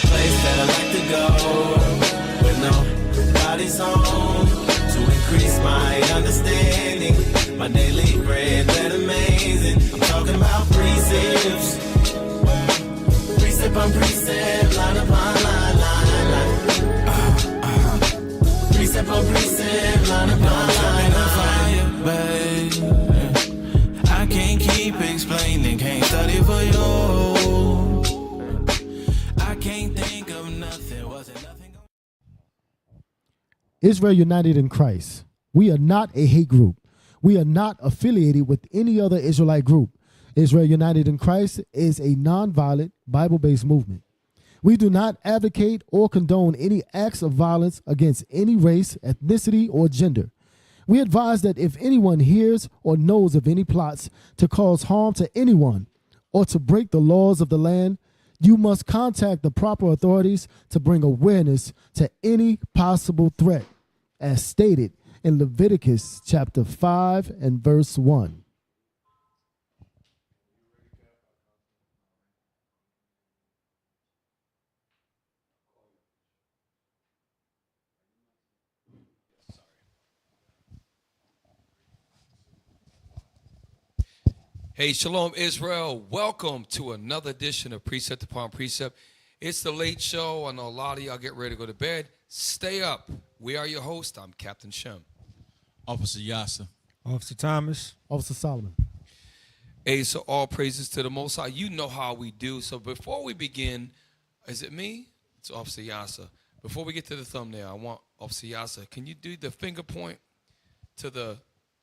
a place that I like to go, but nobody's home to increase my understanding. My daily bread, that amazing. I'm talking about precepts, precept on precept, line upon line, line. Precept on precept, line upon line, babe. I can't keep explaining, can't study for you. I can't think of nothing, wasn't nothing. Israel United in Christ. We are not a hate group. We are not affiliated with any other Israelite group. Israel United in Christ is a nonviolent, Bible-based movement. We do not advocate or condone any acts of violence against any race, ethnicity, or gender. We advise that if anyone hears or knows of any plots to cause harm to anyone or to break the laws of the land, you must contact the proper authorities to bring awareness to any possible threat, as stated in Leviticus chapter 5 and verse 1. Hey, Shalom Israel. Welcome to another edition of Precept Upon Precept. It's the late show. I know a lot of y'all get ready to go to bed. Stay up. We are your host. I'm Captain Shem. Officer Yasser. Officer Thomas. Officer Solomon. Hey, so all praises to the Most High. You know how we do. So before we begin, is it me? It's Officer Yasser. Before we get to the thumbnail, I want Officer Yasser. Can you do the finger point to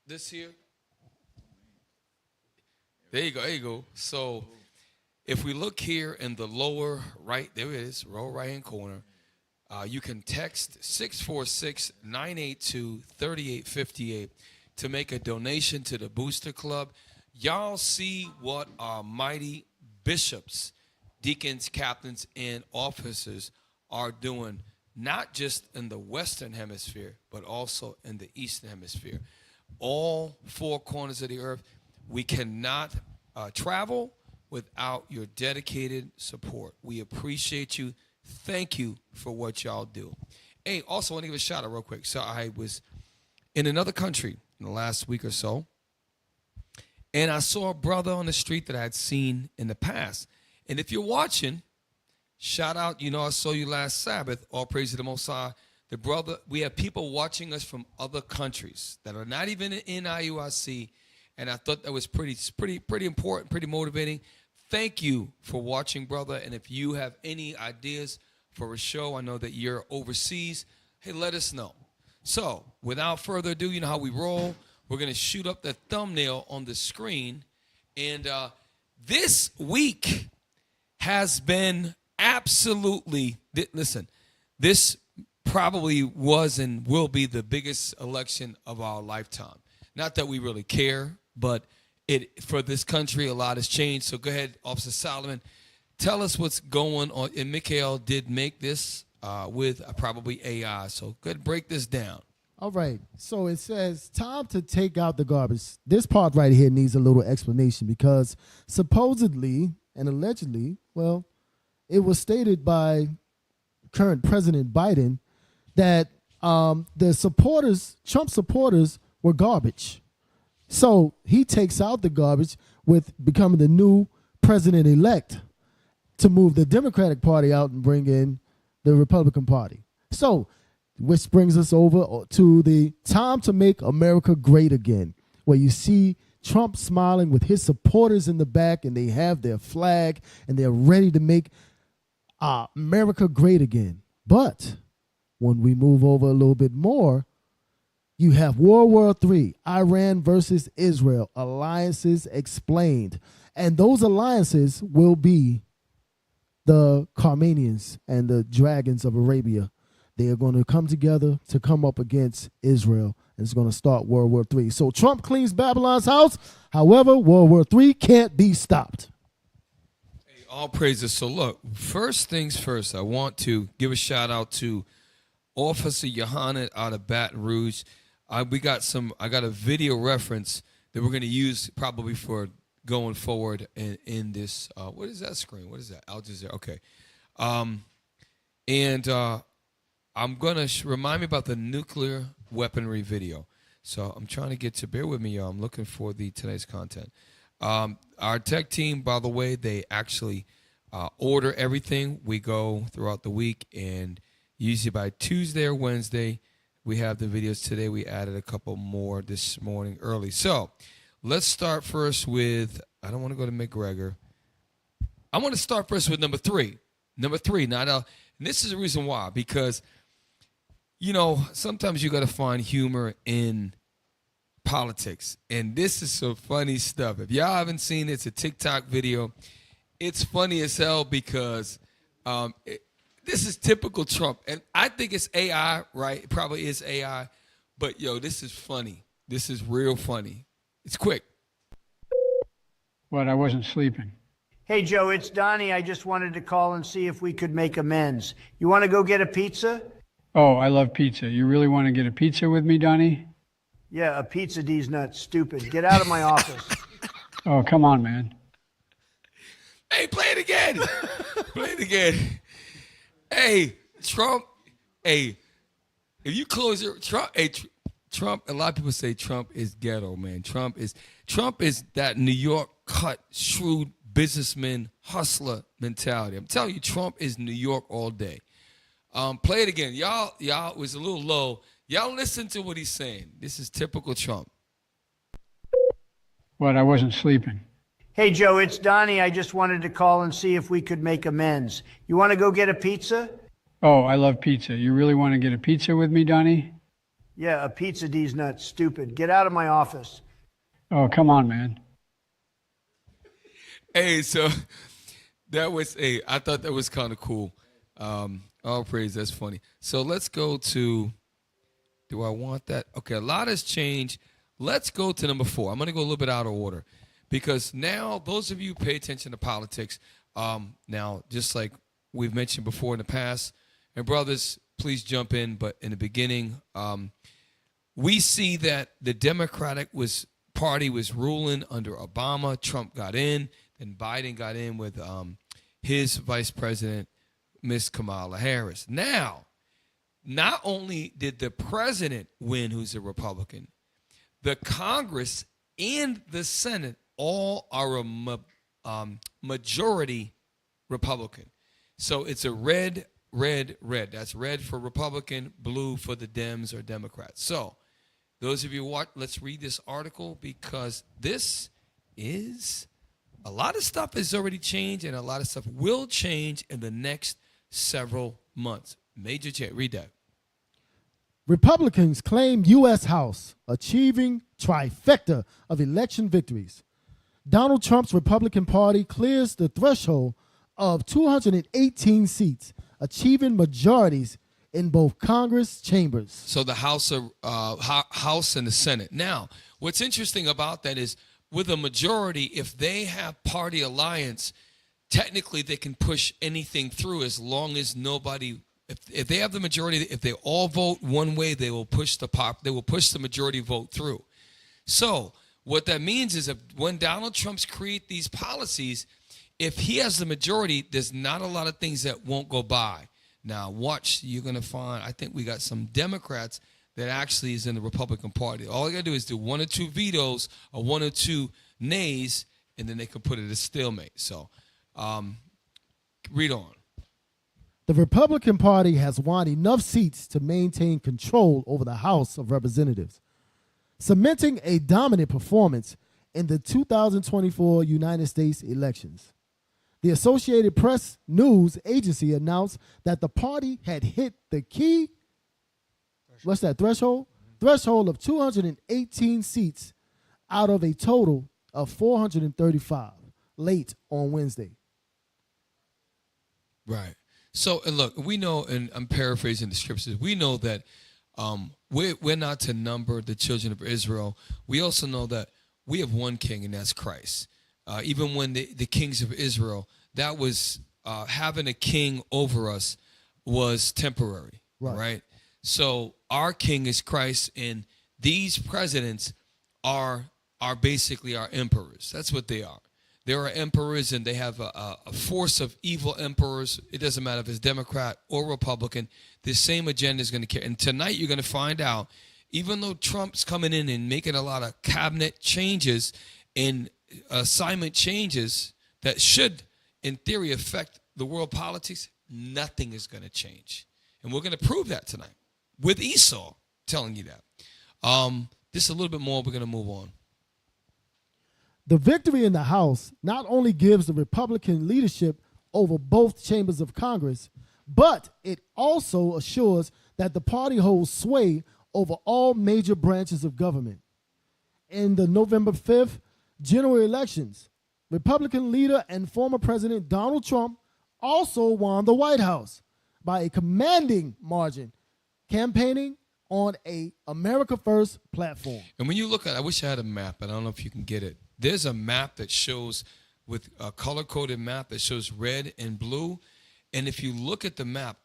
this here? There you go, there you go. So if we look here in the lower right, there it is, lower right-hand corner, you can text 646-982-3858 to make a donation to the Booster Club. Y'all see what our mighty bishops, deacons, captains, and officers are doing, not just in the Western Hemisphere, but also in the Eastern Hemisphere. All four corners of the earth. We cannot travel without your dedicated support. We appreciate you. Thank you for what y'all do. Hey, also want to give a shout out real quick. So I was in another country in the last week or so, and I saw a brother on the street that I had seen in the past. And if you're watching, shout out, I saw you last Sabbath. All praise to the Most High. The brother, we have people watching us from other countries that are not even in IUIC. And I thought that was pretty important, pretty motivating. Thank you for watching, brother. And if you have any ideas for a show, I know that you're overseas, hey, let us know. So without further ado, you know how we roll. We're going to shoot up the thumbnail on the screen. And this week has been absolutely, listen, this probably was and will be the biggest election of our lifetime. Not that we really care, but for this country, a lot has changed. So go ahead, Officer Solomon, tell us what's going on. And Mikhail did make this with probably AI. So go ahead, break this down. All right. So it says, time to take out the garbage. This part right here needs a little explanation because supposedly and allegedly, well, it was stated by current President Biden that the supporters, Trump supporters, were garbage. So he takes out the garbage with becoming the new president-elect to move the Democratic Party out and bring in the Republican Party. So, which brings us over to the time to make America great again, where you see Trump smiling with his supporters in the back and they have their flag and they're ready to make America great again. But when we move over a little bit more, you have World War III, Iran versus Israel, alliances explained. And those alliances will be the Carmanians and the dragons of Arabia. They are going to come together to come up against Israel. And it's going to start World War III. So Trump cleans Babylon's house. However, World War III can't be stopped. Hey, all praises. So look, first things first, I want to give a shout out to Officer Yohanan out of Baton Rouge. I got a video reference that we're going to use probably for going forward in this. What is that screen? What is that? Al Jazeera. Okay. And I'm going to remind me about the nuclear weaponry video. So I'm trying to get to, bear with me, y'all. I'm looking for today's content. Our tech team, by the way, they actually order everything. We go throughout the week, and usually by Tuesday or Wednesday, we have the videos. Today we added a couple more this morning early. So let's start first with, I don't want to go to McGregor. I want to start first with number 3. Number 3, and this is the reason why, because, you know, sometimes you got to find humor in politics. And this is some funny stuff. If y'all haven't seen it, it's a TikTok video. It's funny as hell because this is typical Trump. And I think it's AI, right? It probably is AI. But, yo, this is funny. This is real funny. It's quick. What, I wasn't sleeping. Hey, Joe, it's Donnie. I just wanted to call and see if we could make amends. You want to go get a pizza? Oh, I love pizza. You really want to get a pizza with me, Donnie? Yeah, a pizza D's not stupid. Get out of my office. Oh, come on, man. Hey, play it again. Play it again. Hey, Trump. Hey, if you close your Trump. Hey, Trump. A lot of people say Trump is ghetto, man. Trump is that New York cut, shrewd businessman, hustler mentality. I'm telling you, Trump is New York all day. Play it again. Y'all was a little low. Y'all listen to what he's saying. This is typical Trump. What, I wasn't sleeping. Hey, Joe, it's Donnie. I just wanted to call and see if we could make amends. You want to go get a pizza? Oh, I love pizza. You really want to get a pizza with me, Donnie? Yeah, a pizza D's not stupid. Get out of my office. Oh, come on, man. Hey, so that was I thought that was kind of cool. All praise, that's funny. So let's go to, do I want that? Okay, a lot has changed. Let's go to number 4. I'm going to go a little bit out of order because now those of you who pay attention to politics, now just like we've mentioned before in the past, and brothers, please jump in, but in the beginning, we see that the Democratic Party was ruling under Obama. Trump got in, and Biden got in with his vice president, Miss Kamala Harris. Now, not only did the president win, who's a Republican, the Congress and the Senate all are a majority Republican. So it's a red. That's red for Republican, blue for the Dems or Democrats. So those of you who watch, let's read this article because this is, a lot of stuff has already changed and a lot of stuff will change in the next several months. Major change. Read that. Republicans claim U.S. House achieving trifecta of election victories. Donald Trump's Republican Party clears the threshold of 218 seats, achieving majorities in both Congress chambers. So the House and the Senate. Now, what's interesting about that is with a majority, if they have party alliance, technically they can push anything through as long as nobody. If they have the majority, if they all vote one way, they will push the majority vote through. So what that means is if when Donald Trump's create these policies, if he has the majority, there's not a lot of things that won't go by. Now watch, you're gonna find. I think we got some Democrats that actually is in the Republican Party. All they gotta do is do 1 or 2 vetoes or 1 or 2 nays, and then they can put it as stalemate. So, read on. The Republican Party has won enough seats to maintain control over the House of Representatives, cementing a dominant performance in the 2024 United States elections. The Associated Press news agency announced that the party had hit the key, what's that, threshold? Threshold of 218 seats out of a total of 435 late on Wednesday. Right. So, and look, we know, and I'm paraphrasing the scriptures, we know that we're not to number the children of Israel. We also know that we have one king, and that's Christ. Even when the kings of Israel, that was having a king over us was temporary, right? So our king is Christ, and these presidents are basically our emperors. That's what they are. There are emperors, and they have a force of evil emperors. It doesn't matter if it's Democrat or Republican. The same agenda is going to carry. And tonight you're going to find out, even though Trump's coming in and making a lot of cabinet changes and assignment changes that should, in theory, affect the world politics, nothing is going to change. And we're going to prove that tonight with Esau telling you that. Just a little bit more, we're going to move on. The victory in the House not only gives the Republican leadership over both chambers of Congress, but it also assures that the party holds sway over all major branches of government. In the November 5th general elections, Republican leader and former President Donald Trump also won the White House by a commanding margin, campaigning on a America First platform. And when you look at, I wish I had a map, but I don't know if you can get it. There's a map that shows, with a color-coded map that shows red and blue. And if you look at the map,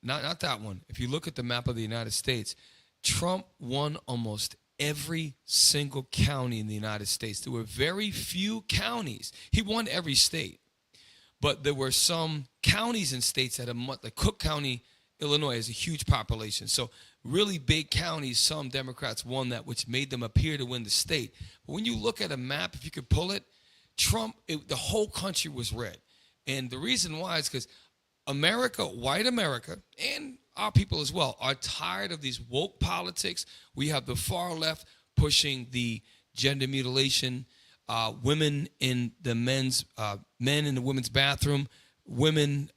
not that one, if you look at the map of the United States, Trump won almost every single county in the United States. There were very few counties. He won every state. But there were some counties and states that like Cook County, Illinois, has a huge population. So really big counties, some Democrats won that, which made them appear to win the state. But when you look at a map, if you could pull it, the whole country was red. And the reason why is because America, white America, and our people as well, are tired of these woke politics. We have the far left pushing the gender mutilation, women in the men in the women's bathroom, women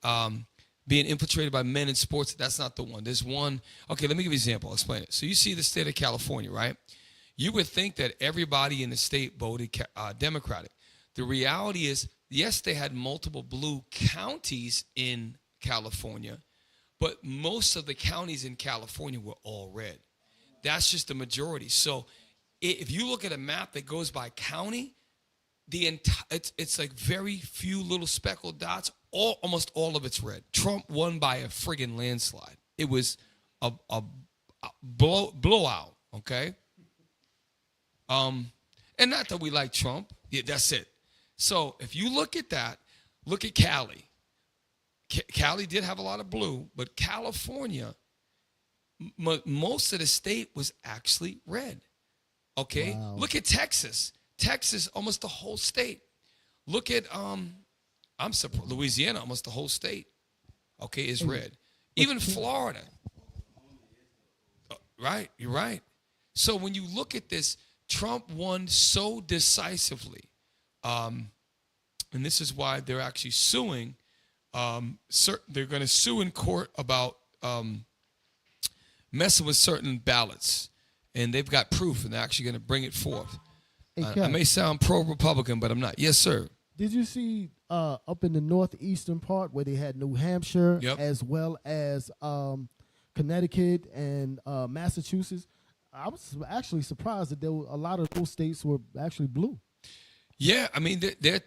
being infiltrated by men in sports. That's not the one. There's one. Okay, let me give you an example. I'll explain it. So you see the state of California, right? You would think that everybody in the state voted Democratic. The reality is, yes, they had multiple blue counties in California, but most of the counties in California were all red. That's just the majority. So if you look at a map that goes by county, it's like very few little speckled dots. Almost all of it's red. Trump won by a friggin' landslide. It was a blowout, okay? And not that we like Trump. Yeah, that's it. So if you look at that, look at Cali. Cali did have a lot of blue, but California, most of the state was actually red. Okay? Wow. Look at Texas. Texas, almost the whole state. Look at Louisiana, almost the whole state, okay, is red. Even Florida. Right, you're right. So when you look at this, Trump won so decisively. And this is why they're actually suing. They're going to sue in court about messing with certain ballots. And they've got proof, and they're actually going to bring it forth. Hey, I may sound pro-Republican, but I'm not. Yes, sir. Did you see up in the northeastern part where they had New Hampshire, yep, as well as Connecticut and Massachusetts? I was actually surprised that a lot of those states were actually blue. Yeah, I mean,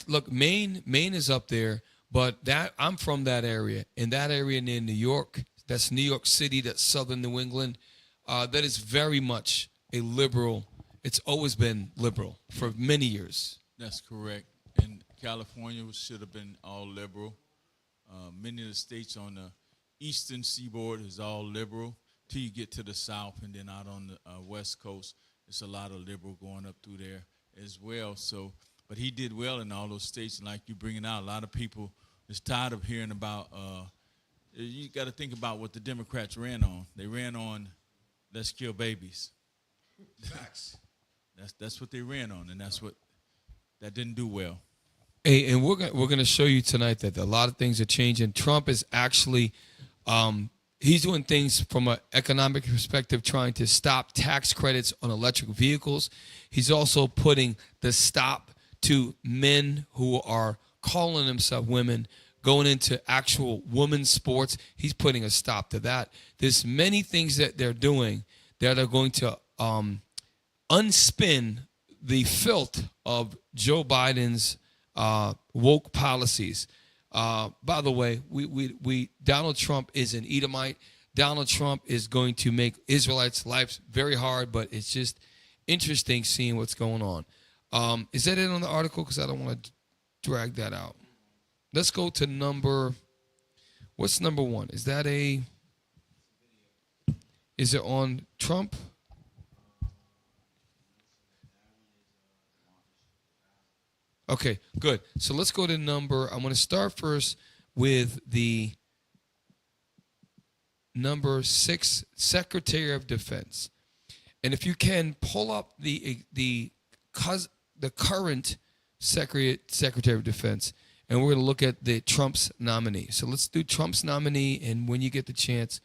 look, Maine is up there, but I'm from that area. In that area near New York, that's New York City, that's southern New England, that is very much a liberal. It's always been liberal for many years. That's correct. And California should have been all liberal. Many of the states on the eastern seaboard is all liberal till you get to the south, and then out on the west coast, it's a lot of liberal going up through there as well. So, but he did well in all those states, and like you bringing out, a lot of people is tired of hearing about. You got to think about what the Democrats ran on. They ran on, let's kill babies. Facts. That's what they ran on, and that didn't do well. Hey, and we're gonna show you tonight that a lot of things are changing. Trump is actually he's doing things from an economic perspective, trying to stop tax credits on electric vehicles. He's also putting the stop to men who are calling themselves women going into actual women's sports. He's putting a stop to that. There's many things that they're doing that are going to unspin the filth of Joe Biden's woke policies. By the way, Donald Trump is an Edomite. Donald Trump is going to make Israelites' lives very hard, but it's just interesting seeing what's going on. Is that it on the article? Because I don't want to drag that out. Let's go to what's number 1? Is it on Trump? Okay, good. So let's go to I'm going to start first with the number 6, Secretary of Defense. And if you can pull up the current Secretary of Defense, and we're going to look at the Trump's nominee. So let's do Trump's nominee, and when you get the chance,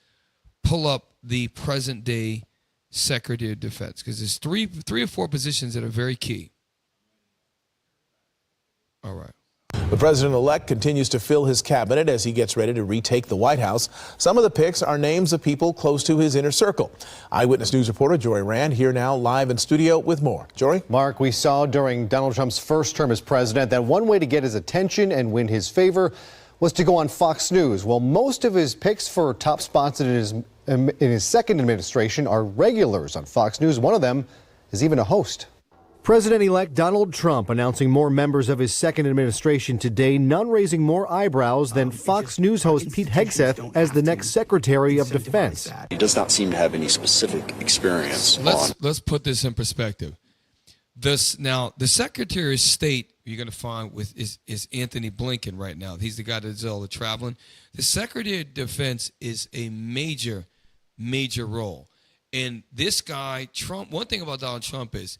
pull up the present day Secretary of Defense, because there's three or four positions that are very key. All right. The president-elect continues to fill his cabinet as he gets ready to retake the White House. Some of the picks are names of people close to his inner circle. Eyewitness News reporter Jory Rand here now live in studio with more. Jory? Mark, we saw during Donald Trump's first term as president that one way to get his attention and win his favor was to go on Fox News. Well, most of his picks for top spots in his second administration are regulars on Fox News. One of them is even a host. President-elect Donald Trump announcing more members of his second administration today, none raising more eyebrows than Fox News host Pete Hegseth as the next Secretary of Defense. He does not seem to have any specific experience. Let's put this in perspective. Now, the Secretary of State you're going to find is Anthony Blinken right now. He's the guy that does all the traveling. The Secretary of Defense is a major, major role. And this guy, Trump, one thing about Donald Trump is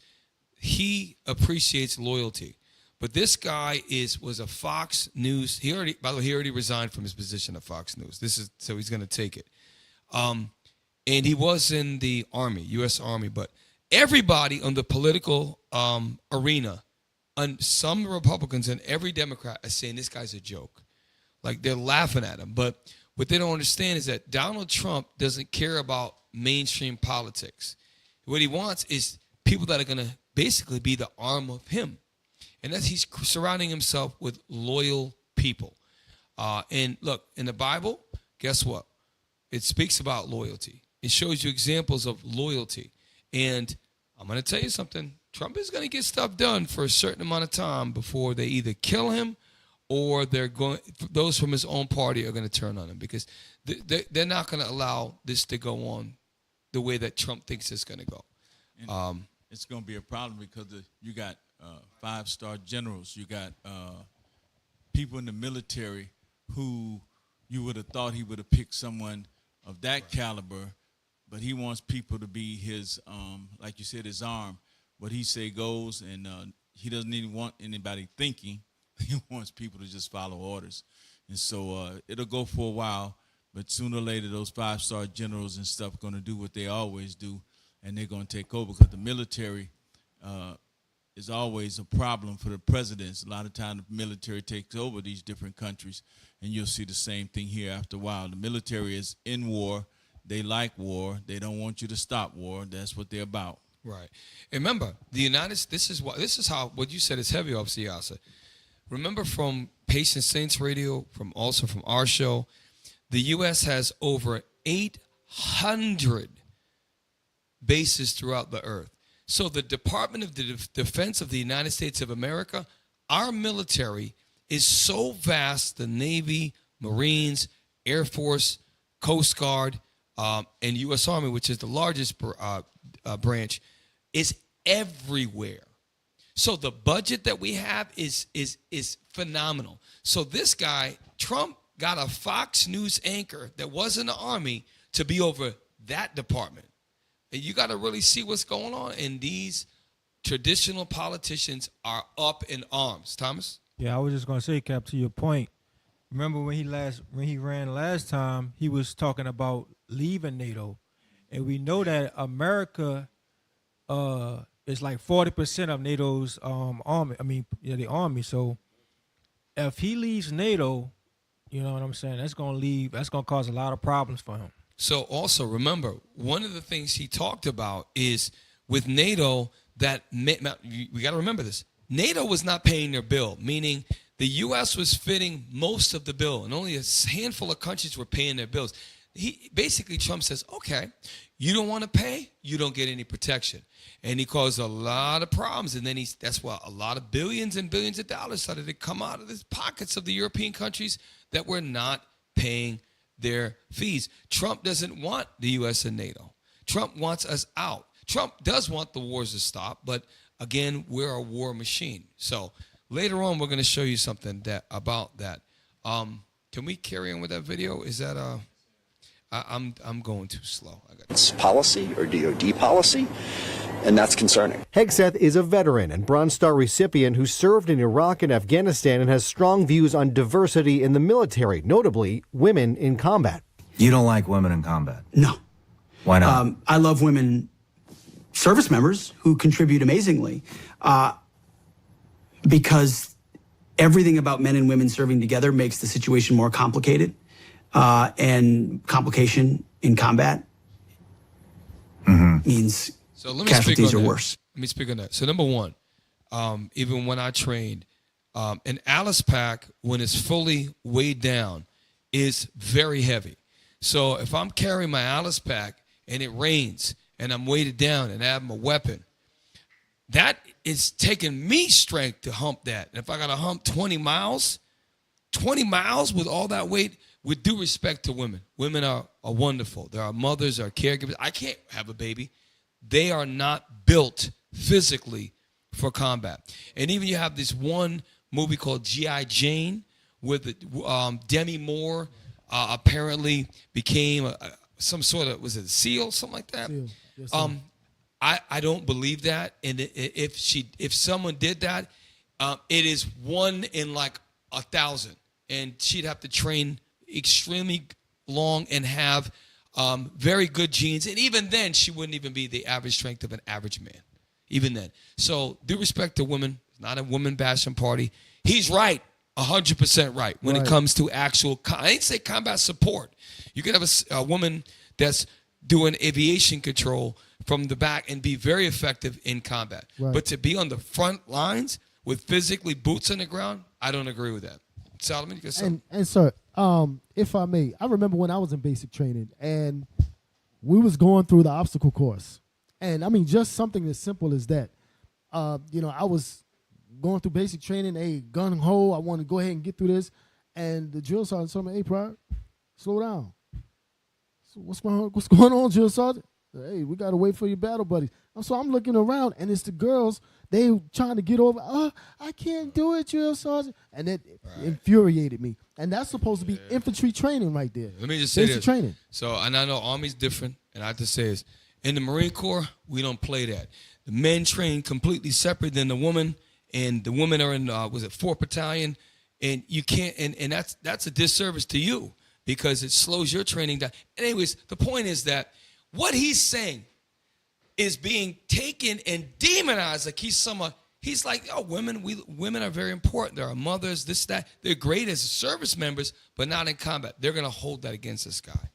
he appreciates loyalty. But this guy was a Fox News. By the way, he already resigned from his position at Fox News. So he's going to take it. And he was in the Army, U.S. Army. But everybody on the political arena, and some Republicans and every Democrat, are saying this guy's a joke. Like, they're laughing at him. But what they don't understand is that Donald Trump doesn't care about mainstream politics. What he wants is people that are going to basically be the arm of him. And that he's surrounding himself with loyal people. And look, in the Bible, guess what? It speaks about loyalty. It shows you examples of loyalty. And I'm going to tell you something. Trump is going to get stuff done for a certain amount of time before they either kill him or those from his own party are going to turn on him, because they're not going to allow this to go on the way that Trump thinks it's going to go. It's going to be a problem because you got 5-star generals. You got people in the military who you would have thought he would have picked someone of that caliber, but he wants people to be his, like you said, his arm. What he say goes, and he doesn't even want anybody thinking. He wants people to just follow orders. And so it'll go for a while, but sooner or later those 5-star generals and stuff are going to do what they always do, and they're going to take over, because the military is always a problem for the presidents. A lot of times the military takes over these different countries, and you'll see the same thing here after a while. The military is in war. They like war. They don't want you to stop war. That's what they're about. Right. And remember, the United States, this is how what you said is heavy, Officer Yasa. Remember from Patient Saints Radio, from our show, the U.S. has over 800 bases throughout the earth. So the Department of the Defense of the United States of America, our military is so vast, the Navy, Marines, Air Force, Coast Guard, and U.S. Army, which is the largest branch, is everywhere. So the budget that we have is phenomenal. So this guy, Trump, got a Fox News anchor that was in the Army to be over that department. And you got to really see what's going on. And these traditional politicians are up in arms. Thomas? Yeah, I was just going to say, Cap, to your point, remember when he ran last time, he was talking about leaving NATO. And we know that America is like 40% of NATO's army. I mean, the army. So if he leaves NATO, you know what I'm saying, that's going to cause a lot of problems for him. So also remember, one of the things he talked about is with NATO that we got to remember this. NATO was not paying their bill, meaning the U.S. was fitting most of the bill, and only a handful of countries were paying their bills. Trump says, okay, you don't want to pay, you don't get any protection. And he caused a lot of problems. And then that's why a lot of billions and billions of dollars started to come out of the pockets of the European countries that were not paying their fees. Trump doesn't want the U.S. and NATO. Trump wants us out. Trump does want the wars to stop, but again, we're a war machine. So later on, we're going to show you something about that. Can we carry on with that video? Is that I'm going too slow. It's policy or DOD policy, and that's concerning. Hegseth is a veteran and Bronze Star recipient who served in Iraq and Afghanistan and has strong views on diversity in the military, notably women in combat. You don't like women in combat? No. Why not? I love women service members who contribute amazingly because everything about men and women serving together makes the situation more complicated, and complication in combat means casualties are worse. Let me speak on that. So number one, even when I trained, an Alice pack, when it's fully weighed down, is very heavy. So if I'm carrying my Alice pack and it rains and I'm weighted down and I have my weapon, that is taking me strength to hump that. And if I got to hump 20 miles with all that weight, with due respect to women, women are wonderful. They're our mothers, our caregivers. I can't have a baby. They are not built physically for combat. And even you have this one movie called G.I. Jane with Demi Moore apparently became some sort of, was it a SEAL, something like that? SEAL. Yes, I don't believe that. And if someone did that, it is 1 in like 1,000. And she'd have to train extremely long and have very good genes. And even then, she wouldn't even be the average strength of an average man. Even then. So due respect to women, it's not a woman bashing party. He's right, 100% right when it comes to actual, I ain't say combat support. You can have a woman that's doing aviation control from the back and be very effective in combat. Right. But to be on the front lines with physically boots on the ground, I don't agree with that. Solomon, you can say. And sir, if I may, I remember when I was in basic training and we was going through the obstacle course. And I mean, just something as simple as that. I was going through basic training, gung ho, I want to go ahead and get through this. And the drill sergeant told me, hey, Pryor, slow down. So what's going on, drill sergeant? Hey, we got to wait for your battle buddies. So I'm looking around, and it's the girls. They trying to get over. Oh, I can't do it, drill sergeant. And that infuriated me. And that's supposed to be infantry training right there. Let me just say basic this. Training. So, and I know Army's different, and I have to say this. In the Marine Corps, we don't play that. The men train completely separate than the women, and the women are in, 4th Battalion, and you can't, and that's a disservice to you because it slows your training down. Anyways, the point is that what he's saying is being taken and demonized like he's like, oh, women are very important. They're our mothers, this, that. They're great as service members, but not in combat. They're going to hold that against this guy.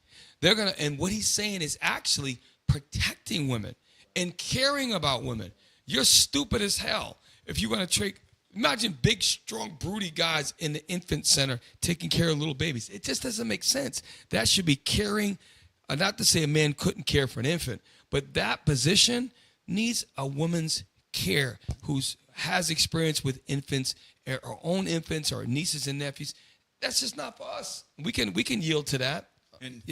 And what he's saying is actually protecting women and caring about women. You're stupid as hell if you're going to imagine big, strong, broody guys in the infant center taking care of little babies. It just doesn't make sense. That should be caring. Not to say a man couldn't care for an infant, but that position needs a woman's care who has experience with infants, our own infants, or nieces and nephews. That's just not for us. We can yield to that. And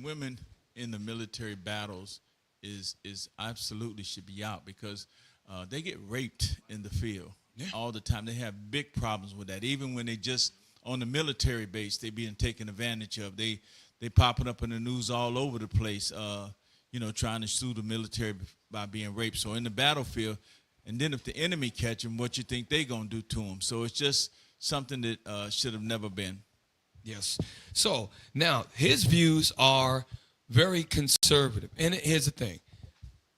women in the military battles is absolutely should be out because they get raped in the field all the time. They have big problems with that. Even when they just on the military base, they being taken advantage of. They popping up in the news all over the place, trying to sue the military by being raped. So in the battlefield, and then if the enemy catch them, what you think they going to do to them? So it's just something that should have never been. Yes. So now his views are very conservative. And here's the thing.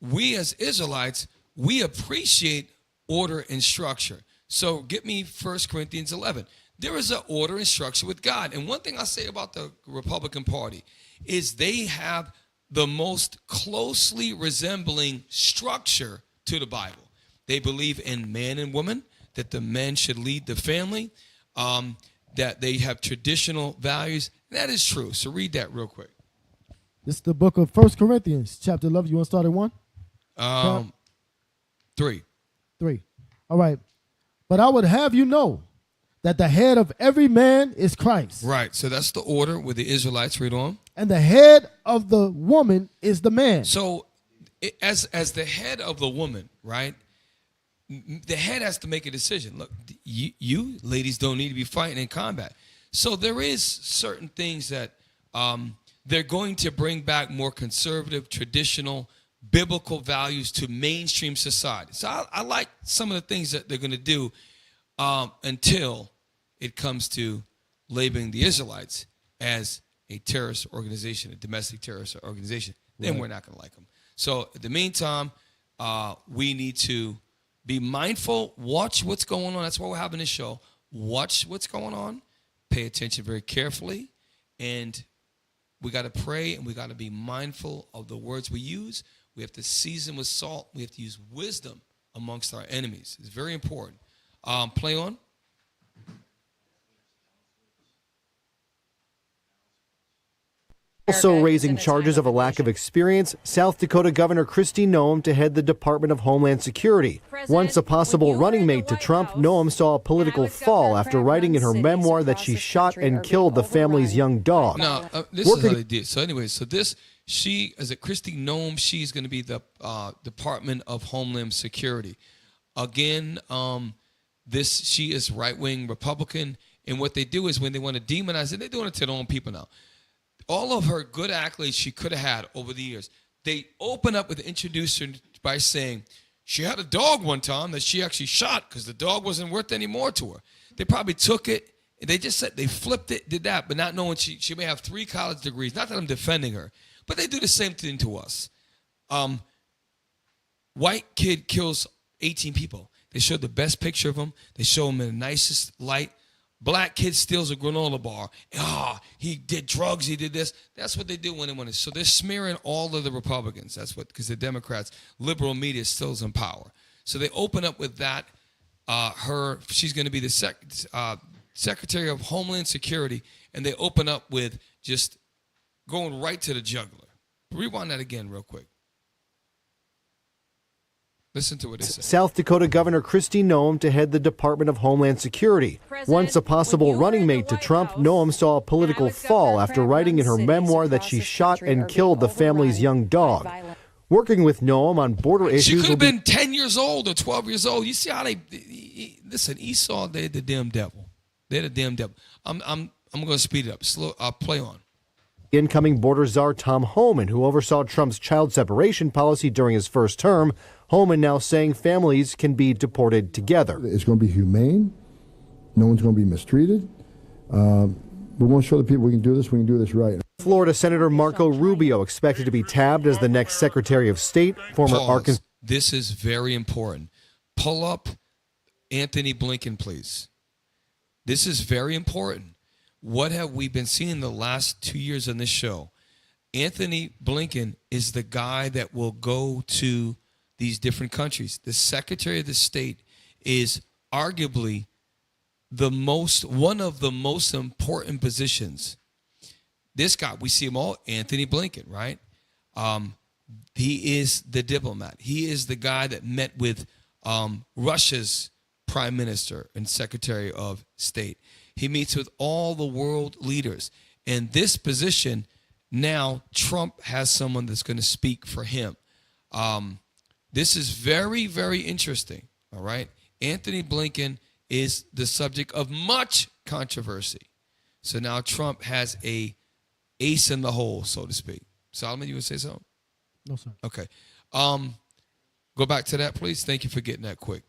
We as Israelites, we appreciate order and structure. So get me 1 Corinthians 11. There is an order and structure with God. And one thing I say about the Republican Party is they have the most closely resembling structure to the Bible. They believe in man and woman, that the men should lead the family, that they have traditional values. That is true. So read that real quick. This is the book of 1 Corinthians, chapter 11. You want to start at 1? 3. 3. All right. But I would have you know that the head of every man is Christ. Right. So that's the order with the Israelites. Read on. And the head of the woman is the man. So as the head of the woman, right, the head has to make a decision. Look, you ladies don't need to be fighting in combat. So there is certain things that they're going to bring back more conservative, traditional, biblical values to mainstream society. So I like some of the things that they're going to do until it comes to labeling the Israelites as a terrorist organization, a domestic terrorist organization. Then we're not going to like them. So in the meantime, we need to be mindful, watch what's going on. That's why we're having this show. Watch what's going on. Pay attention very carefully. And we got to pray, and we got to be mindful of the words we use. We have to season with salt. We have to use wisdom amongst our enemies. It's very important. Play on. Also raising charges of a lack of experience, South Dakota Governor Kristi Noem to head the Department of Homeland Security. Once a possible running mate to Trump, Noem saw a political fall after writing in her memoir that she shot and killed the family's young dog. Now, this is how they did. So anyway, so this, she, as a Kristi Noem, she's going to be the Department of Homeland Security. Again, she is right-wing Republican, and what they do is when they want to demonize it, they're doing it to their own people now. All of her good accolades she could have had over the years, they open up with introducing by saying she had a dog one time that she actually shot because the dog wasn't worth any more to her. They probably took it, and they just said they flipped it, did that, but not knowing she may have 3 college degrees. Not that I'm defending her, but they do the same thing to us. White kid kills 18 people. They show the best picture of him. They show him in the nicest light. Black kid steals a granola bar. He did drugs. He did this. That's what they do when they want to. So they're smearing all of the Republicans. That's what, because the Democrats, liberal media still is in power. So they open up with that. She's going to be the Secretary of Homeland Security, and they open up with just going right to the jugular. Rewind that again real quick. Listen to what it says. South Dakota Governor Kristi Noem to head the Department of Homeland Security. Once a possible running mate to Trump, Noem saw a political fall after writing in her memoir that she shot and killed the family's young dog. Working with Noem on border issues. She could have been 10 years old or 12 years old. You see how listen, Esau, they're the damn devil. They're the damn devil. I'm going to speed it up. Slow. Play on. Incoming border czar Tom Homan, who oversaw Trump's child separation policy during his first term. Homan now saying families can be deported together. It's going to be humane. No one's going to be mistreated. We want to show the people we can do this. We can do this right. Florida Senator Marco Rubio expected to be tabbed as the next Secretary of State. Former Arkansas. This is very important. Pull up Anthony Blinken, please. This is very important. What have we been seeing the last 2 years on this show? Anthony Blinken is the guy that will go to these different countries. The Secretary of the State is arguably one of the most important positions. This guy, we see him all, Anthony Blinken, right? He is the diplomat. He is the guy that met with Russia's Prime Minister and Secretary of State. He meets with all the world leaders. And this position, now Trump has someone that's going to speak for him. This is very, very interesting, all right? Anthony Blinken is the subject of much controversy. So now Trump has a ace in the hole, so to speak. Solomon, you would say something? No, sir. Okay. Go back to that, please. Thank you for getting that quick.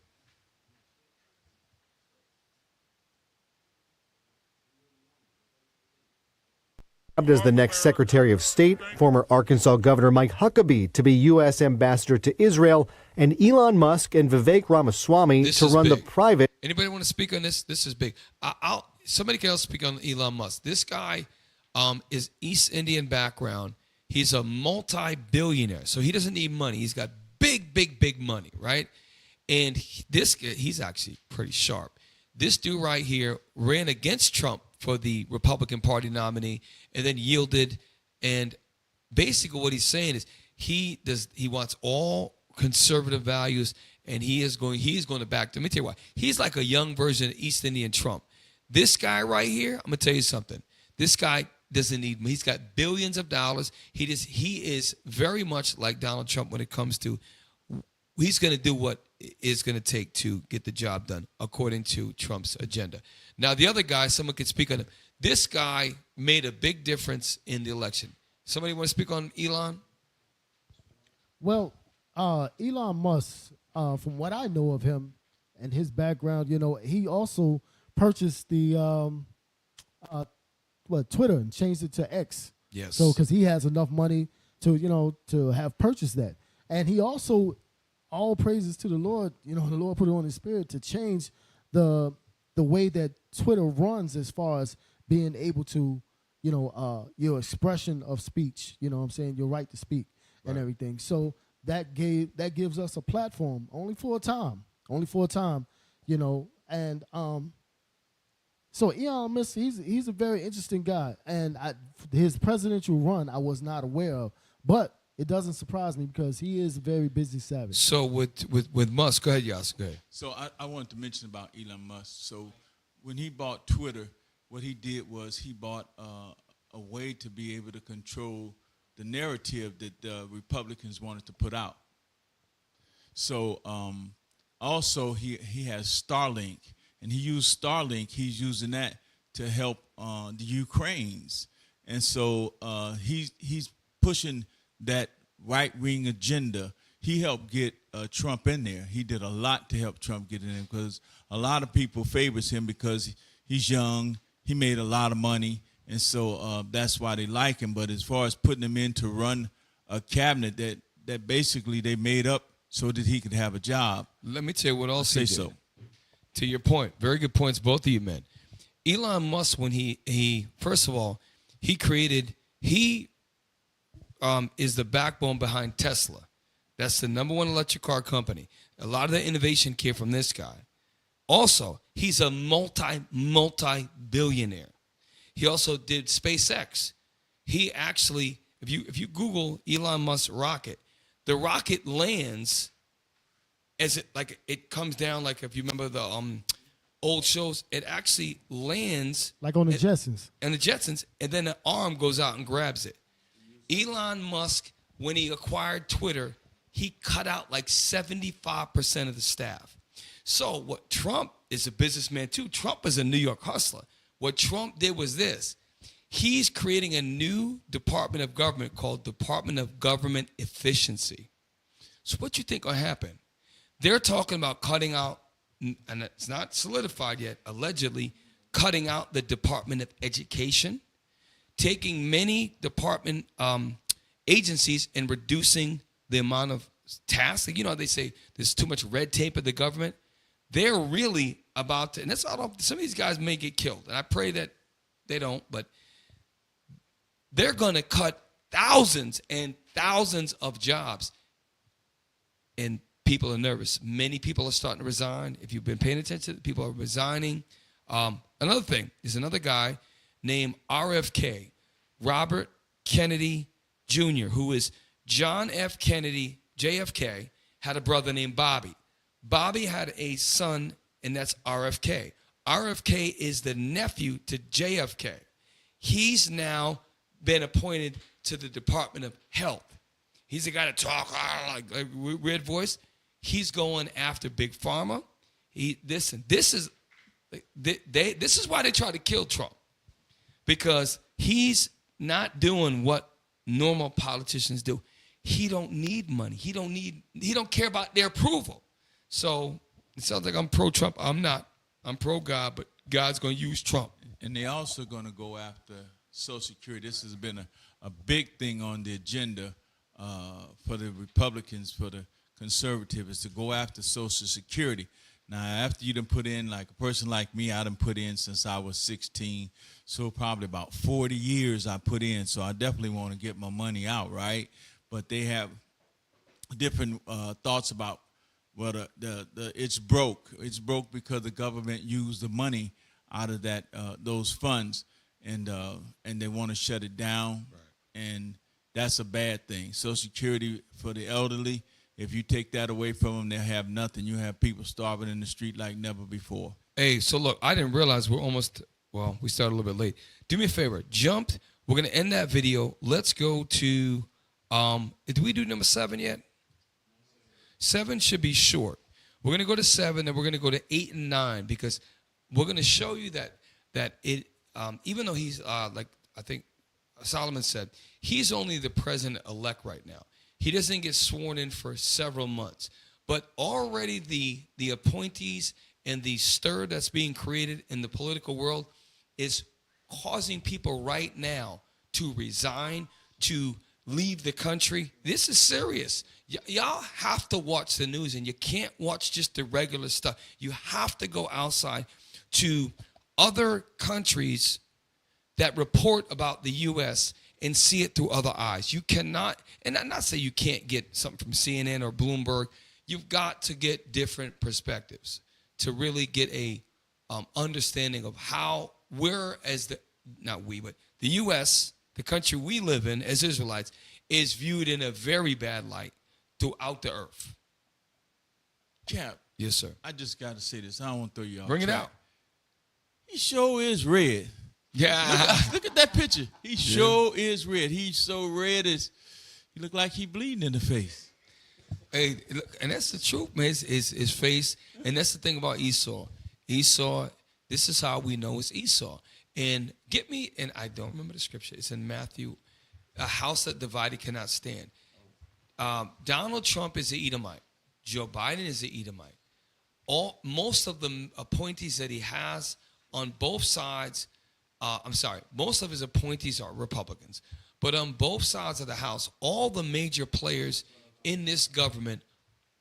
As the next Secretary of State, former Arkansas Governor Mike Huckabee to be U.S. Ambassador to Israel, and Elon Musk and Vivek Ramaswamy to run the private. Anybody want to speak on this? This is big. Somebody else speak on Elon Musk. This guy is East Indian background. He's a multi-billionaire, so he doesn't need money. He's got big money, right? And he's actually pretty sharp. This dude right here ran against Trump for the Republican Party nominee and then yielded and basically what he's saying is he wants all conservative values, and he's going to back them. Let me tell you why. He's like a young version of East Indian Trump. This guy right here, I'm gonna tell you something. This guy doesn't need. He's got billions of dollars. He is very much like Donald Trump when it comes to. He's going to do what it's going to take to get the job done, according to Trump's agenda. Now, the other guy, someone could speak on him. This guy made a big difference in the election. Somebody want to speak on Elon? Well, Elon Musk, from what I know of him and his background, he also purchased the Twitter and changed it to X. Yes. So because he has enough money to have purchased that, and he also, all praises to the Lord, the Lord put it on his spirit to change the way that Twitter runs as far as being able to, your expression of speech, what I'm saying, your right to speak and everything. So that gives us a platform only for a time, and so Elon Musk, he's a very interesting guy, and his presidential run I was not aware of, but it doesn't surprise me because he is very busy savage. So with Musk, go ahead, Yas. Go ahead. So I wanted to mention about Elon Musk. So when he bought Twitter, what he did was he bought a way to be able to control the narrative that the Republicans wanted to put out. So also he has Starlink, and he used Starlink. He's using that to help the Ukrainians, and so he's pushing that right-wing agenda. He helped get Trump in there. He did a lot to help Trump get in there because a lot of people favors him because he's young, he made a lot of money, and so that's why they like him. But as far as putting him in to run a cabinet that basically they made up so that he could have a job. Let me tell you what else Say he did. so. To your point, very good points, both of you men. Elon Musk, when he first of all, he is the backbone behind Tesla. That's the #1 electric car company. A lot of the innovation came from this guy. Also, he's a multi-billionaire. He also did SpaceX. He actually, if you Google Elon Musk's rocket, the rocket lands as it comes down, like if you remember the old shows, it actually lands like on the Jetsons. And the Jetsons, and then the arm goes out and grabs it. Elon Musk, when he acquired Twitter, he cut out like 75% of the staff. So what Trump is a businessman too. Trump is a New York hustler. What Trump did was this. He's creating a new department of government called Department of Government Efficiency. So what you think will happen? They're talking about cutting out, and it's not solidified yet, allegedly cutting out the Department of Education, taking many department agencies and reducing the amount of tasks. You know, they say there's too much red tape in the government. They're really about to, and that's all. Some of these guys may get killed, and I pray that they don't, but they're going to cut thousands and thousands of jobs, and people are nervous. Many people are starting to resign. If you've been paying attention, people are resigning. Another thing is another guy named RFK, Robert Kennedy Jr., who is John F. Kennedy, JFK, had a brother named Bobby. Bobby had a son, and that's RFK. RFK is the nephew to JFK. He's now been appointed to the Department of Health. He's the guy that talk like weird voice. He's going after Big Pharma. This is why they try to kill Trump, because he's not doing what normal politicians do. He don't need money. He don't care about their approval. So it sounds like I'm pro-Trump. I'm not. I'm pro-God, but God's going to use Trump. And they're also going to go after Social Security. This has been a big thing on the agenda for the Republicans, for the conservatives, to go after Social Security. Now, after you done put in, like a person like me, I done put in since I was 16, so probably about 40 years I put in, so I definitely want to get my money out, right? But they have different thoughts about, well, it's broke. It's broke because the government used the money out of that those funds, and they want to shut it down. Right. that's a bad thing. Social Security for the elderly, if you take that away from them, they'll have nothing. You have people starving in the street like never before. Hey, so look, I didn't realize we started a little bit late. Do me a favor, we're going to end that video. Let's go to, did we do number 7 yet? 7 should be short. We're going to go to 7, and we're going to go to 8 and 9, because we're going to show you that it, even though he's, like I think Solomon said, he's only the president-elect right now. He doesn't get sworn in for several months. But already the appointees and the stir that's being created in the political world is causing people right now to resign, to leave the country. This is serious. Y'all have to watch the news, and you can't watch just the regular stuff. You have to go outside to other countries that report about the U.S. and see it through other eyes. You cannot, and I'm not saying you can't get something from CNN or Bloomberg. You've got to get different perspectives to really get a understanding of how we're but the U.S., the country we live in as Israelites, is viewed in a very bad light throughout the earth. Cap. Yes, sir. I just got to say this. I don't want to throw you off. Bring it out. He sure is red. Yeah. Look at that picture. He sure is red. He's so red he look like he bleeding in the face. Hey, look, and that's the truth, man. His face, and that's the thing about Esau. Esau, this is how we know it's Esau. And and I don't remember the scripture. It's in Matthew. A house that divided cannot stand. Donald Trump is an Edomite. Joe Biden is an Edomite. Most of the appointees that he has on both sides, most of his appointees are Republicans. But on both sides of the house, all the major players in this government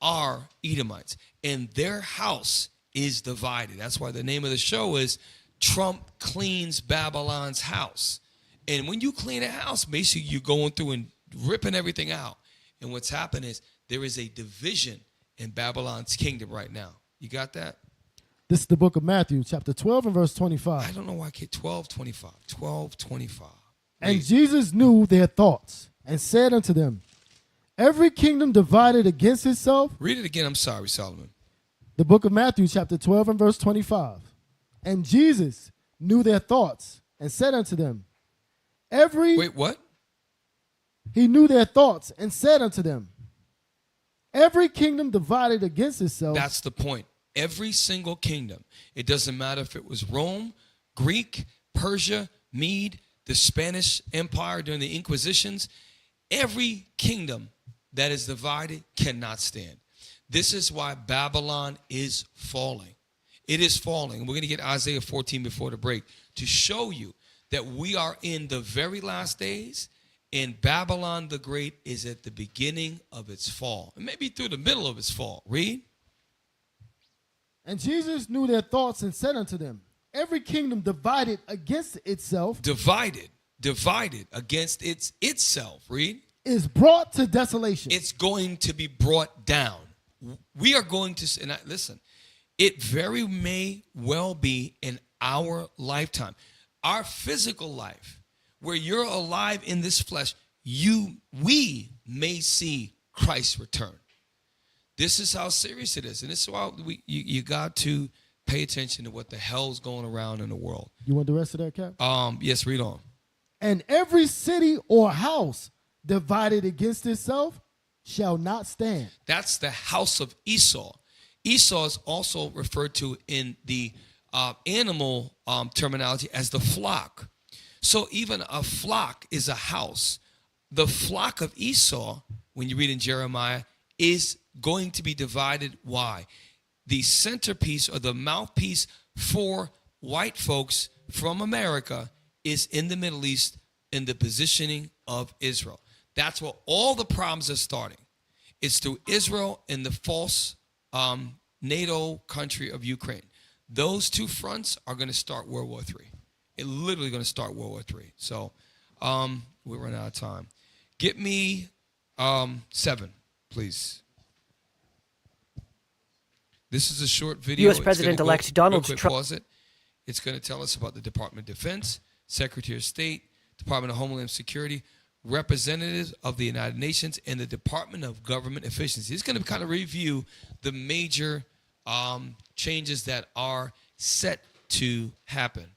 are Edomites. And their house is divided. That's why the name of the show is Trump Cleans Babylon's House. And when you clean a house, basically you're going through and ripping everything out. And what's happened is there is a division in Babylon's kingdom right now. You got that? This is the book of Matthew, chapter 12 and verse 25. I don't know why I get 12:25. 12:25. And Jesus knew their thoughts and said unto them, every kingdom divided against itself. Read it again. I'm sorry, Solomon. The book of Matthew, chapter 12 and verse 25. And Jesus knew their thoughts and said unto them, Wait, what? He knew their thoughts and said unto them, every kingdom divided against itself. That's the point. Every single kingdom. It doesn't matter if it was Rome, Greek, Persia, Mede, the Spanish Empire during the Inquisitions. Every kingdom that is divided cannot stand. This is why Babylon is falling. It is falling. And we're going to get Isaiah 14 before the break to show you that we are in the very last days, and Babylon the Great is at the beginning of its fall. And maybe through the middle of its fall. Read. And Jesus knew their thoughts and said unto them, every kingdom divided against itself. Divided against itself. Read. Is brought to desolation. It's going to be brought down. We are going to, and listen, it very may well be in our lifetime. Our physical life, where you're alive in this flesh, we may see Christ's return. This is how serious it is. And this is why you got to pay attention to what the hell's going around in the world. You want the rest of that, Cap? Yes, read on. And every city or house divided against itself shall not stand. That's the house of Esau. Esau is also referred to in the animal terminology as the flock. So even a flock is a house. The flock of Esau, when you read in Jeremiah, is going to be divided. Why? The centerpiece or the mouthpiece for white folks from America is in the Middle East in the positioning of Israel. That's where all the problems are starting. It's through Israel and the false NATO country of Ukraine. Those two fronts are going to start World War III. It's literally going to start World War III. So we're running out of time. Get me 7, please. This is a short video. U.S. President-elect Donald Trump. Pause it. It's going to tell us about the Department of Defense, Secretary of State, Department of Homeland Security. representatives of the United Nations and the Department of Government Efficiency. It's going to kind of review the major changes that are set to happen.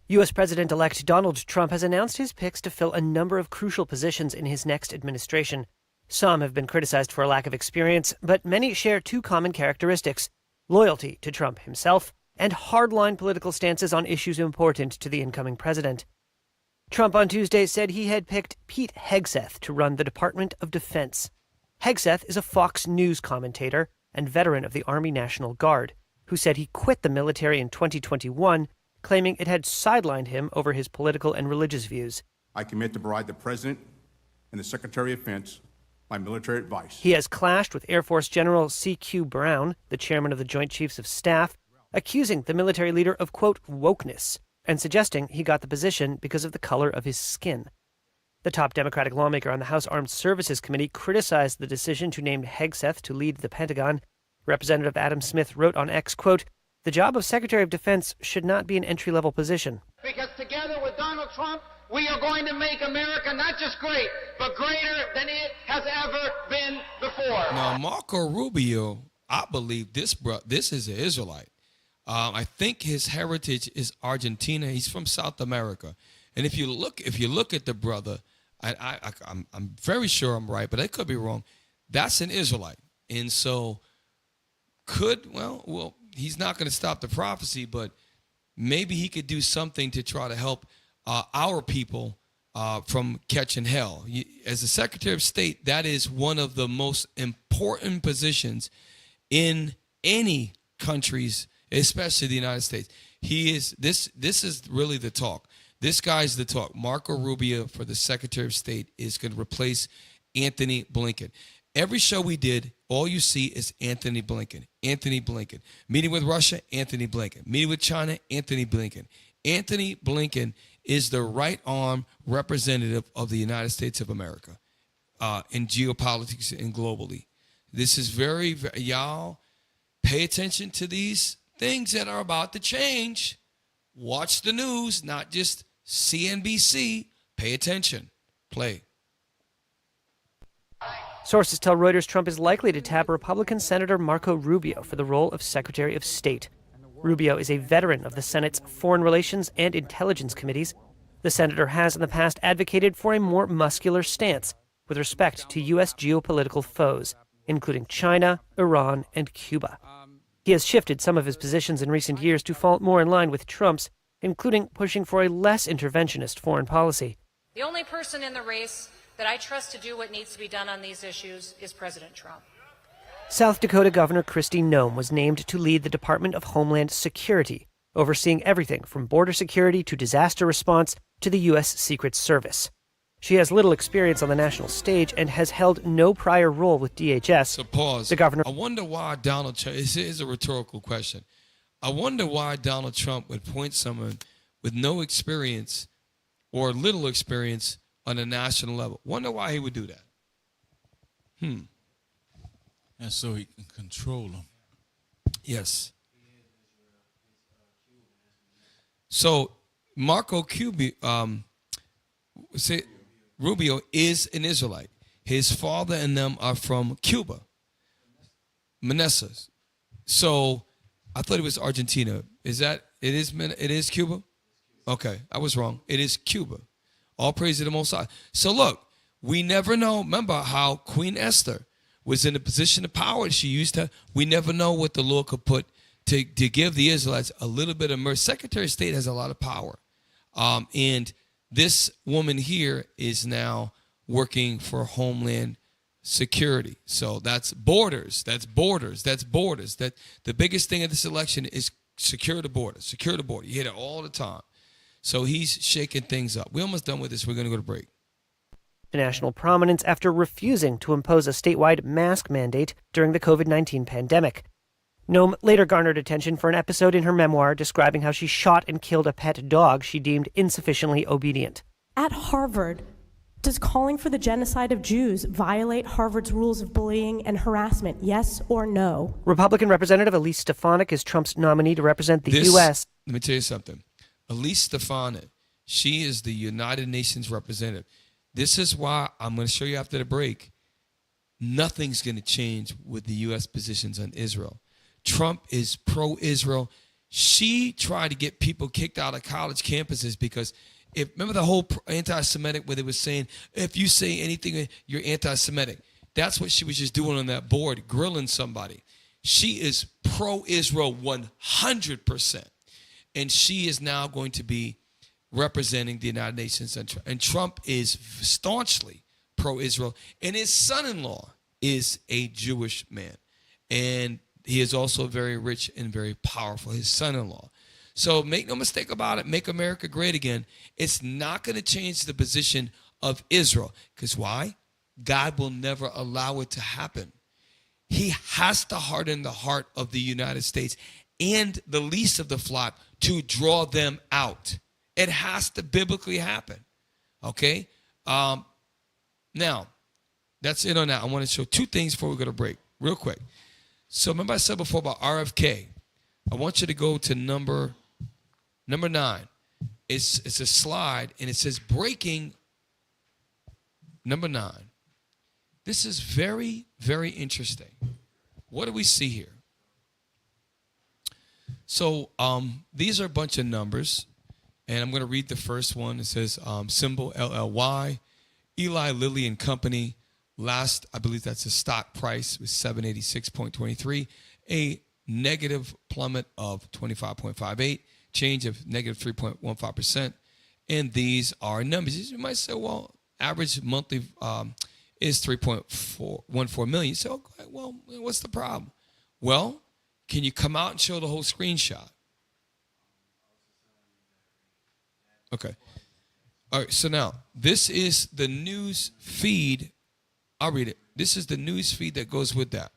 U.S. President-elect Donald Trump has announced his picks to fill a number of crucial positions in his next administration. Some have been criticized for a lack of experience, but many share two common characteristics: loyalty to Trump himself and hardline political stances on issues important to the incoming president. Trump on Tuesday said he had picked Pete Hegseth to run the Department of Defense. Hegseth is a Fox News commentator and veteran of the Army National Guard, who said he quit the military in 2021, claiming it had sidelined him over his political and religious views. I commit to provide the President and the Secretary of Defense my military advice. He has clashed with Air Force General C.Q. Brown, the chairman of the Joint Chiefs of Staff, accusing the military leader of, quote, wokeness, and suggesting he got the position because of the color of his skin. The top Democratic lawmaker on the House Armed Services Committee criticized the decision to name Hegseth to lead the Pentagon. Representative Adam Smith wrote on X, quote, "The job of Secretary of Defense should not be an entry-level position." Because together with Donald Trump, we are going to make America not just great, but greater than it has ever been before. Now, Marco Rubio, I believe this is an Israelite. I think his heritage is Argentina. He's from South America, and if you look at the brother, I'm very sure I'm right, but I could be wrong. That's an Israelite, and so he's not going to stop the prophecy, but maybe he could do something to try to help our people from catching hell. As the Secretary of State, that is one of the most important positions in any countries, especially the United States. He is this is really the talk. This guy's the talk. Marco Rubio for the Secretary of State is going to replace Anthony Blinken. Every show we did, all you see is Anthony Blinken. Anthony Blinken. Meeting with Russia, Anthony Blinken. Meeting with China, Anthony Blinken. Anthony Blinken is the right arm representative of the United States of America in geopolitics and globally. This is very, y'all pay attention to these things that are about to change. Watch the news, not just CNBC. Pay attention. Play. Sources tell Reuters Trump is likely to tap Republican Senator Marco Rubio for the role of Secretary of State. Rubio is a veteran of the Senate's Foreign Relations and Intelligence Committees. The senator has in the past advocated for a more muscular stance with respect to U.S. geopolitical foes, including China, Iran, and Cuba. He has shifted some of his positions in recent years to fall more in line with Trump's, including pushing for a less interventionist foreign policy. The only person in the race that I trust to do what needs to be done on these issues is President Trump. South Dakota Governor Kristi Noem was named to lead the Department of Homeland Security, overseeing everything from border security to disaster response to the U.S. Secret Service. She has little experience on the national stage and has held no prior role with DHS. So pause. The governor. I wonder why Donald Trump, this is a rhetorical question. I wonder why Donald Trump would point someone with no experience or little experience on a national level. Wonder why he would do that. And so he can control them. Yes. So Marco Rubio is an Israelite. His father and them are from Cuba, Manasseh. So I thought it was Argentina. Is that it? Is Cuba? Okay, I was wrong. It is Cuba. All praise to the Most High. So look, we never know. Remember how Queen Esther was in a position of power. She used to. We never know what the Lord could put to give the Israelites a little bit of mercy. Secretary of State has a lot of power, and this woman here is now working for Homeland Security. So that's borders. That's borders. That's borders. That the biggest thing of this election is secure the border. Secure the border. You hear it all the time. So he's shaking things up. We're almost done with this. We're going to go to break. National prominence after refusing to impose a statewide mask mandate during the COVID-19 pandemic. Noem later garnered attention for an episode in her memoir describing how she shot and killed a pet dog she deemed insufficiently obedient. At Harvard, does calling for the genocide of Jews violate Harvard's rules of bullying and harassment, yes or no? Republican Representative Elise Stefanik is Trump's nominee to represent the U.S. Let me tell you something. Elise Stefanik, She is the United Nations representative. This is why I'm going to show you after the break. Nothing's going to change with the U.S. positions on Israel. Trump is pro-Israel. She tried to get people kicked out of college campuses because remember the whole anti-Semitic where they were saying, if you say anything, you're anti-Semitic. That's what she was just doing on that board, grilling somebody. She is pro-Israel 100%. And she is now going to be representing the United Nations. And Trump is staunchly pro-Israel. And his son-in-law is a Jewish man. And he is also very rich and very powerful, his son-in-law. So make no mistake about it, make America great again. It's not going to change the position of Israel. Because why? God will never allow it to happen. He has to harden the heart of the United States and the least of the flock to draw them out. It has to biblically happen. Okay? Now, that's it on that. I want to show two things before we go to break, real quick. So remember I said before about RFK. I want you to go to number 9. It's a slide, and it says breaking number 9. This is very, very interesting. What do we see here? So these are a bunch of numbers, and I'm going to read the first one. It says symbol LLY, Eli Lilly and Company. Last, I believe that's the stock price was 786.23, a negative plummet of 25.58, change of negative 3.15%. And these are numbers. You might say, well, average monthly is 3.14 million. You say, okay, well, what's the problem? Well, can you come out and show the whole screenshot? Okay. All right, so now this is the news feed. I'll read it. This is the news feed that goes with that.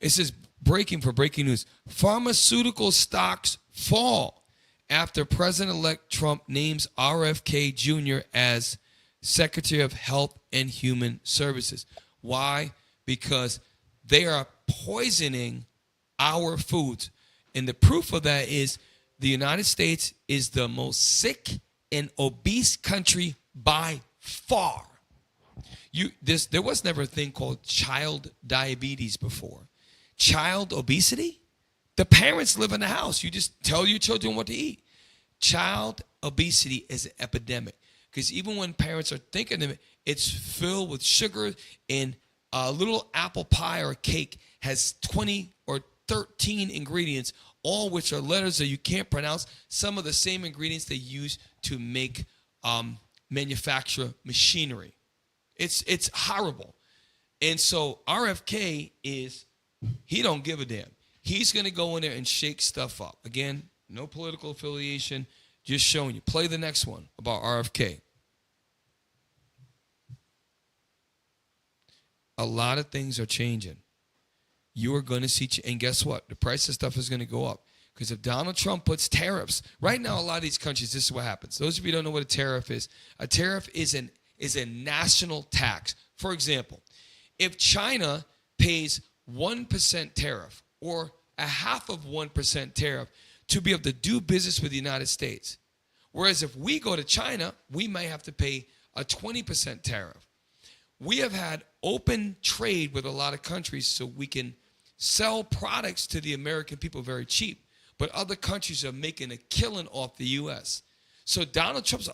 It says, breaking news. Pharmaceutical stocks fall after President-elect Trump names RFK Jr. as Secretary of Health and Human Services. Why? Because they are poisoning our foods. And the proof of that is the United States is the most sick and obese country by far. There was never a thing called child diabetes before. Child obesity? The parents live in the house. You just tell your children what to eat. Child obesity is an epidemic because even when parents are thinking of it, it's filled with sugar, and a little apple pie or cake has 20 or 13 ingredients, all which are letters that you can't pronounce. Some of the same ingredients they use to make manufacture machinery. It's horrible. And so RFK he don't give a damn. He's going to go in there and shake stuff up. Again, no political affiliation, just showing you. Play the next one about RFK. A lot of things are changing. You are going to see, and guess what? The price of stuff is going to go up. Because if Donald Trump puts tariffs, right now a lot of these countries, this is what happens. Those of you who don't know what a tariff is is a national tax. For example, if China pays 1% tariff or a 0.5% tariff to be able to do business with the United States, whereas if we go to China, we may have to pay a 20% tariff. We have had open trade with a lot of countries so we can sell products to the American people very cheap, but other countries are making a killing off the U.S. So Donald Trump's,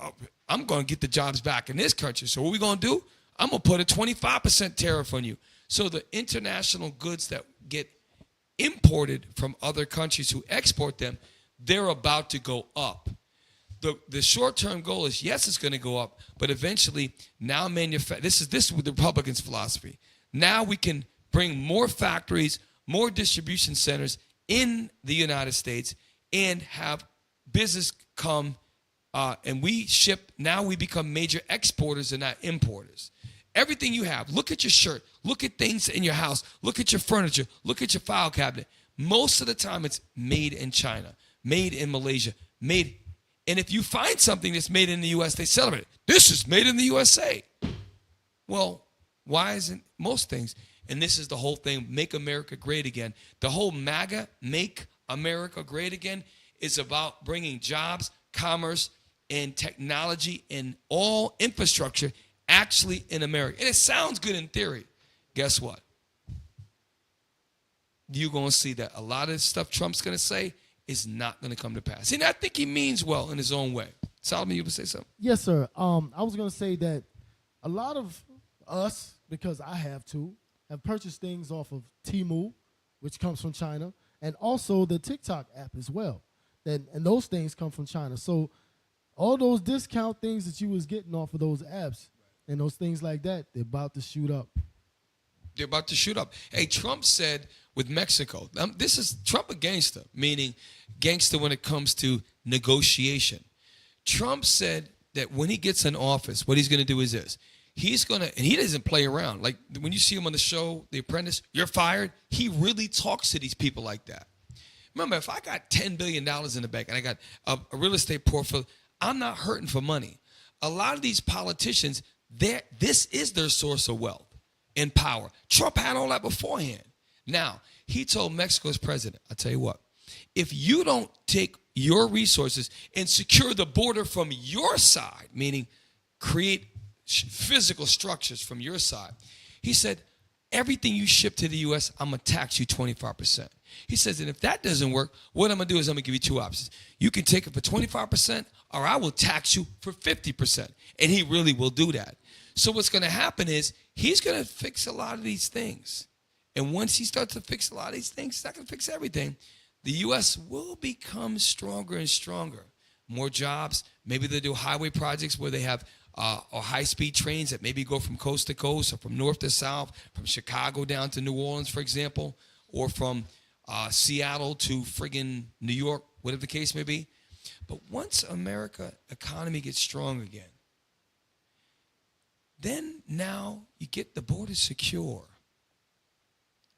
I'm going to get the jobs back in this country. So what we going to do? I'm going to put a 25% tariff on you. So the international goods that get imported from other countries who export them, they're about to go up. The short-term goal is, yes, it's going to go up, but eventually now this is the Republicans' philosophy. Now we can bring more factories, more distribution centers in the United States and have business come and we ship. Now we become major exporters and not importers. Everything you have, look at your shirt, look at things in your house, look at your furniture, look at your file cabinet. Most of the time it's made in China, made in Malaysia, and if you find something that's made in the U.S., they celebrate it. This is made in the USA. Well, why isn't most things? And this is the whole thing, Make America Great Again. The whole MAGA, Make America Great Again, is about bringing jobs, commerce, and technology and all infrastructure actually in America. And it sounds good in theory. Guess what? You're going to see that a lot of the stuff Trump's going to say is not going to come to pass. And I think he means well in his own way. Solomon, you would say something? Yes, sir. I was going to say that a lot of us, because I have purchased things off of Temu, which comes from China, and also the TikTok app as well. And those things come from China. So all those discount things that you was getting off of those apps and those things like that, they're about to shoot up. They're about to shoot up. Hey, Trump said with Mexico, this is Trump a gangster, meaning gangster when it comes to negotiation. Trump said that when he gets in office, what he's going to do is this. He's going to, and he doesn't play around. Like when you see him on the show, The Apprentice, you're fired. He really talks to these people like that. Remember, if I got $10 billion in the bank and I got a real estate portfolio, I'm not hurting for money. A lot of these politicians, this is their source of wealth and power. Trump had all that beforehand. Now, he told Mexico's president, I'll tell you what, if you don't take your resources and secure the border from your side, meaning create physical structures from your side, he said, everything you ship to the U.S., I'm going to tax you 25%. He says, and if that doesn't work, what I'm going to do is I'm going to give you two options. You can take it for 25%, or I will tax you for 50%. And he really will do that. So what's going to happen is he's going to fix a lot of these things. And once he starts to fix a lot of these things, he's not going to fix everything. The U.S. will become stronger and stronger. More jobs. Maybe they'll do highway projects where they have or high-speed trains that maybe go from coast to coast or from north to south, from Chicago down to New Orleans, for example, or from Seattle to friggin' New York, whatever the case may be. But once America economy gets strong again, then now you get the border secure.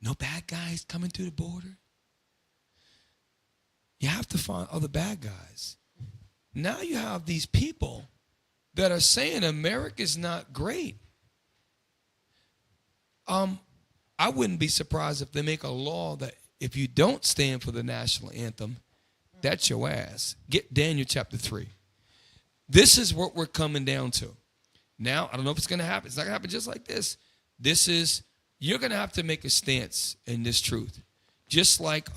No bad guys coming through the border. You have to find other bad guys. Now you have these people that are saying America's not great. I wouldn't be surprised if they make a law that if you don't stand for the national anthem, that's your ass. Get Daniel chapter 3. This is what we're coming down to. Now, I don't know if it's going to happen. It's not going to happen just like this. This is, you're going to have to make a stance in this truth. Just like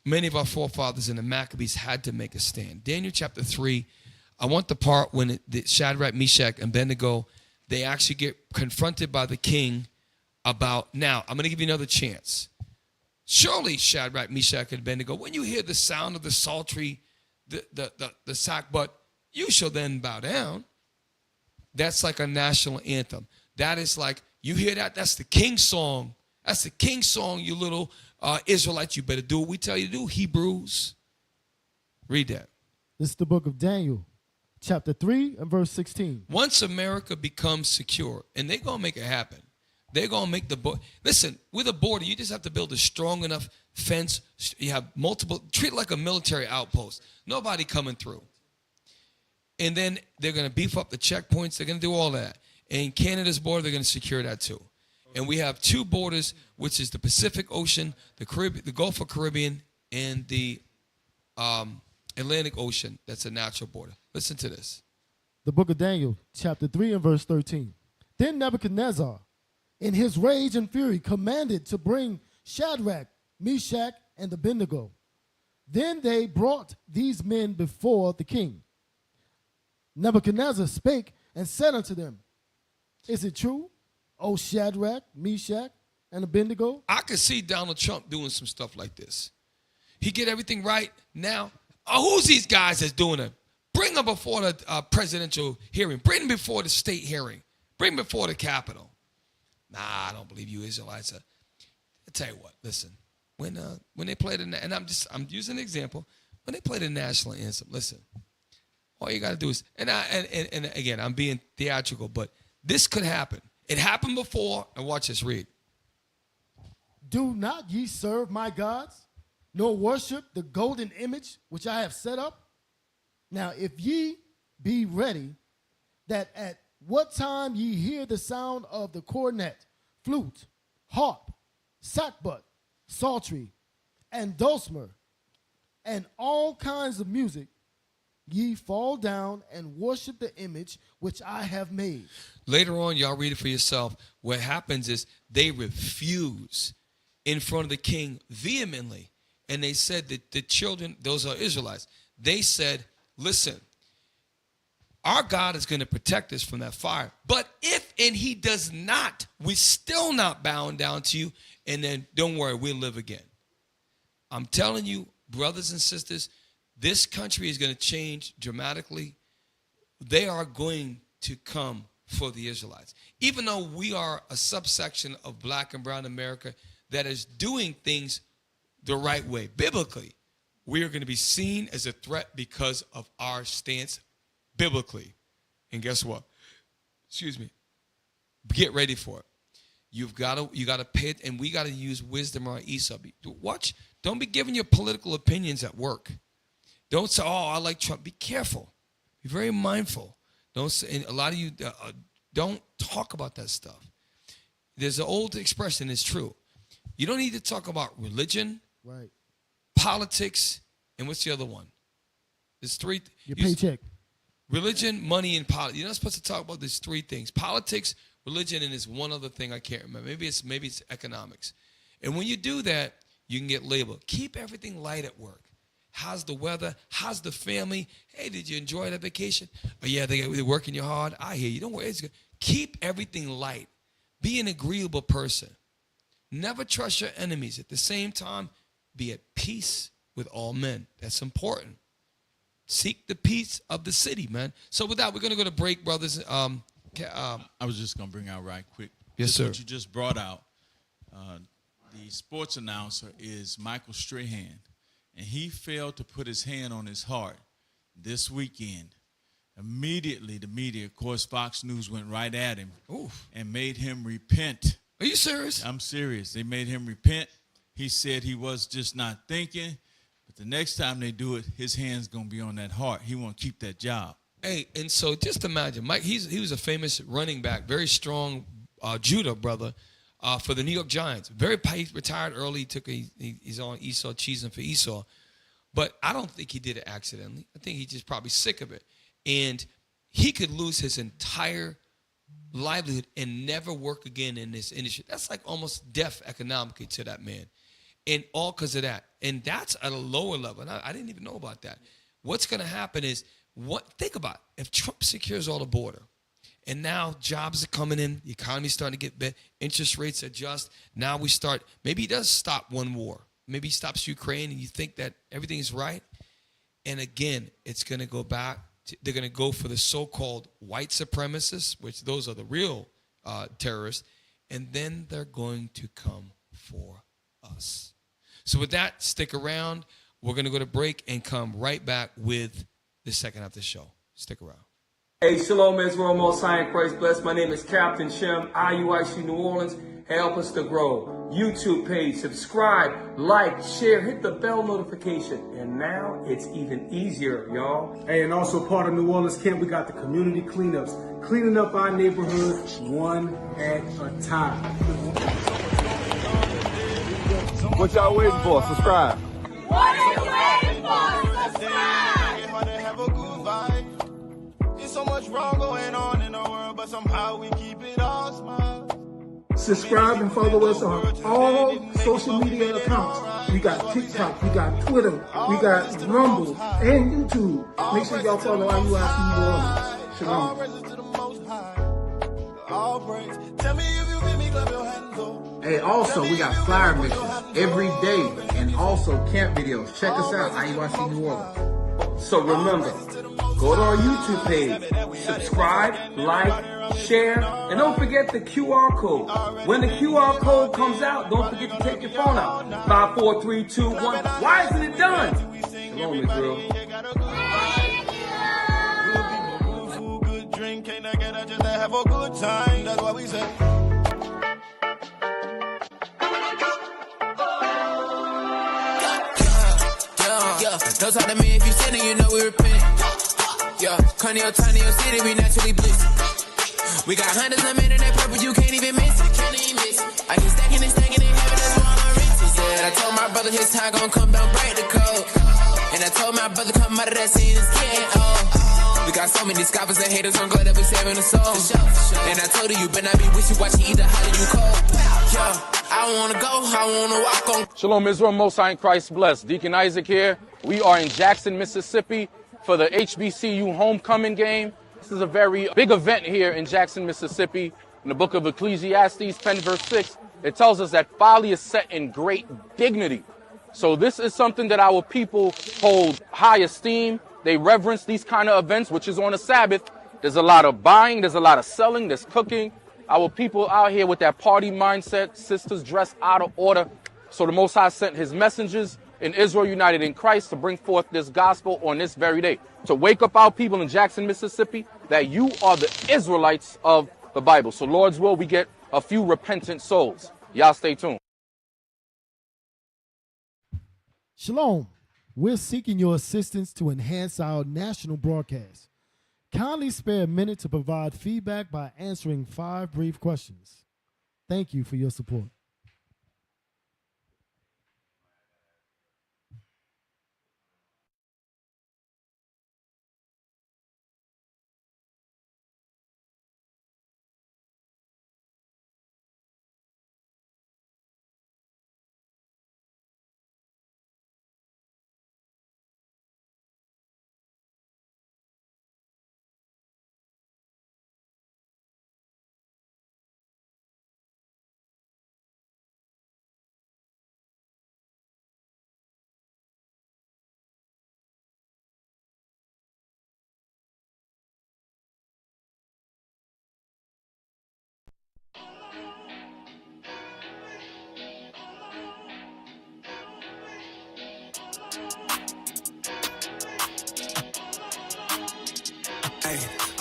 many of our forefathers in the Maccabees had to make a stand. Daniel chapter 3, I want the part when the Shadrach, Meshach, and Abednego, they actually get confronted by the king about, now, I'm going to give you another chance. Surely, Shadrach, Meshach, and Abednego, when you hear the sound of the psaltery, the sackbut, you shall then bow down. That's like a national anthem. That is like, you hear that? That's the king's song. That's the king's song, you little Israelites. You better do what we tell you to do, Hebrews. Read that. This is the book of Daniel, chapter 3 and verse 16. Once America becomes secure, and they're going to make it happen. They're going to make the border. Listen, with a border, you just have to build a strong enough fence. You have multiple, treat it like a military outpost. Nobody coming through. And then they're going to beef up the checkpoints. They're going to do all that. And Canada's border, they're going to secure that too. And we have two borders, which is the Pacific Ocean, the Caribbean, the Gulf of Caribbean, and the Atlantic Ocean. That's a natural border. Listen to this. The book of Daniel, chapter 3 and verse 13. Then Nebuchadnezzar, in his rage and fury, commanded to bring Shadrach, Meshach, and Abednego. Then they brought these men before the king. Nebuchadnezzar spake and said unto them, is it true, O Shadrach, Meshach, and Abednego? I could see Donald Trump doing some stuff like this. He get everything right now. Who's these guys that's doing it? Bring them before the presidential hearing. Bring them before the state hearing. Bring them before the Capitol. Nah, I don't believe you Israelites. I'll tell you what, listen. When they play the, and I'm using an example. When they play the national anthem, listen. All you got to do is, and again, I'm being theatrical, but this could happen. It happened before, and watch this, read. Do not ye serve my gods, nor worship the golden image which I have set up? Now, if ye be ready, that at what time ye hear the sound of the cornet, flute, harp, sackbut, psaltery, and dulcimer, and all kinds of music, ye fall down and worship the image which I have made. Later on, y'all read it for yourself. What happens is they refuse in front of the king vehemently. And they said that the children, those are Israelites, they said, listen, our God is going to protect us from that fire. But if and he does not, we're still not bowing down to you. And then don't worry, we'll live again. I'm telling you, brothers and sisters, this country is going to change dramatically. They are going to come for the Israelites. Even though we are a subsection of black and brown America that is doing things the right way, biblically, we are going to be seen as a threat because of our stance biblically. And guess what? Excuse me. Get ready for it. You got to pay it, and we got to use wisdom on Esau. Watch. Don't be giving your political opinions at work. Don't say, oh, I like Trump. Be careful. Be very mindful. Don't say, and a lot of you don't talk about that stuff. There's an old expression, it's true. You don't need to talk about religion, right? Politics, and what's the other one? There's three. Your paycheck. Religion, money, and politics. You're not supposed to talk about these three things: politics, religion, and there's one other thing I can't remember. Maybe it's economics. And when you do that, you can get labeled. Keep everything light at work. How's the weather? How's the family? Hey, did you enjoy that vacation? Oh, yeah, they're working you hard. I hear you. Don't worry. It's good. Keep everything light. Be an agreeable person. Never trust your enemies. At the same time, be at peace with all men. That's important. Seek the peace of the city, man. So with that, we're going to go to break, brothers. I was just going to bring out right quick. Yes, sir. What you just brought out. The sports announcer is Michael Strahan, and he failed to put his hand on his heart this weekend. Immediately, the media, of course, Fox News went right at him and made him repent. Are you serious? I'm serious. They made him repent. He said he was just not thinking, but the next time they do it, his hand's going to be on that heart. He won't keep that job. Hey, and so just imagine, Mike, he was a famous running back, very strong Judah brother for the New York Giants. He retired early. He's on Esau, cheesing for Esau. But I don't think he did it accidentally. I think he's just probably sick of it. And he could lose his entire livelihood and never work again in this industry. That's like almost death economically to that man. And all because of that. And that's at a lower level. And I didn't even know about that. What's going to happen is, think about it. If Trump secures all the border, and now jobs are coming in, the economy's starting to get better, interest rates adjust. Now maybe he does stop one war. Maybe he stops Ukraine, and you think that everything is right. And again, it's going to go back. They're going to go for the so-called white supremacists, which those are the real terrorists. And then they're going to come for us. So with that, stick around. We're going to go to break and come right back with the second half of the show. Stick around. Hey, shalom, Israel, Most High in Christ bless. My name is Captain Shem, IUIC New Orleans. Help us to grow. YouTube page, subscribe, like, share, hit the bell notification. And now it's even easier, y'all. Hey, and also part of New Orleans Camp, we got the community cleanups. Cleaning up our neighborhood one at a time. What y'all waiting for? Subscribe. What are you waiting for? Subscribe! There's so much wrong going on in the world, but somehow we keep it all smile. Subscribe and follow us on all social media accounts. We got TikTok, we got Twitter, we got Rumble, and YouTube. Make sure y'all follow IUIC New Orleans. Shalom. Tell me if you feel me, clap your hands up. Hey, also, we got flyer missions every day and also camp videos. Check us out, IUIC New Orleans. So remember, go to our YouTube page, subscribe, like, share, and don't forget the QR code. When the QR code comes out, don't forget to take your phone out. 5, 4, 3, 2, 1. Why isn't it done? Shalom, Israel. Good drink, can't I get just to have a good time? That's what we say. Don't talk to me if you sinning, you know we repent. Yeah, Carneo, tiny, your city, we naturally bliss. We got hundreds of men in that purple, you can't even miss it. I keep stacking and stacking and having this wall on riches. Yeah, I told my brother his time gon' come down, break the code. And I told my brother come out of that scene is getting old. We got so many scoffers and haters, I'm glad that we saving the soul. And I told you better not be wishy-washy, either hot or you cold. Yeah, I wanna go, I wanna walk on. Shalom Israel, Most High in Christ bless. Deacon Isaac here. We are in Jackson, Mississippi for the HBCU homecoming game. This is a very big event here in Jackson, Mississippi. In the book of Ecclesiastes 10 verse 6, it tells us that folly is set in great dignity. So this is something that our people hold high esteem. They reverence these kind of events, which is on a Sabbath. There's a lot of buying, there's a lot of selling, there's cooking. Our people out here with that party mindset, sisters dressed out of order. So the Most High sent his messengers in Israel United in Christ to bring forth this gospel on this very day. To wake up our people in Jackson, Mississippi, that you are the Israelites of the Bible. So Lord's will, we get a few repentant souls. Y'all stay tuned. Shalom. We're seeking your assistance to enhance our national broadcast. Kindly spare a minute to provide feedback by answering 5 brief questions. Thank you for your support.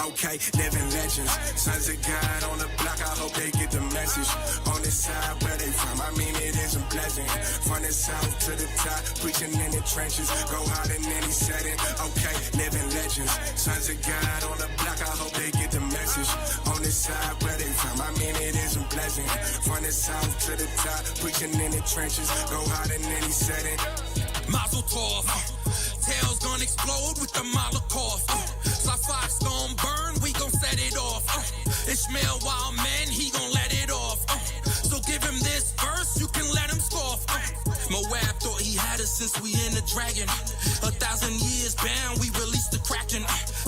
Okay, living legends, sons of God on the block, I hope they get the message. On this side where they from, I mean it isn't pleasant. From the south to the top, preaching in the trenches, go hard in any setting. Okay, living legends, sons of God on the block, I hope they get the message. On this side where they from, I mean it isn't pleasant. From the south to the top, preaching in the trenches, go hard in any setting. Mazel tov, tails gonna explode with the Molotov. Fox gon' burn, we gon' set it off. Ishmael wild man, he gon' let it off. So give him this verse, you can let him scoff. Moab thought he had us since we in the dragon. 1,000 years bound, we released the Kraken.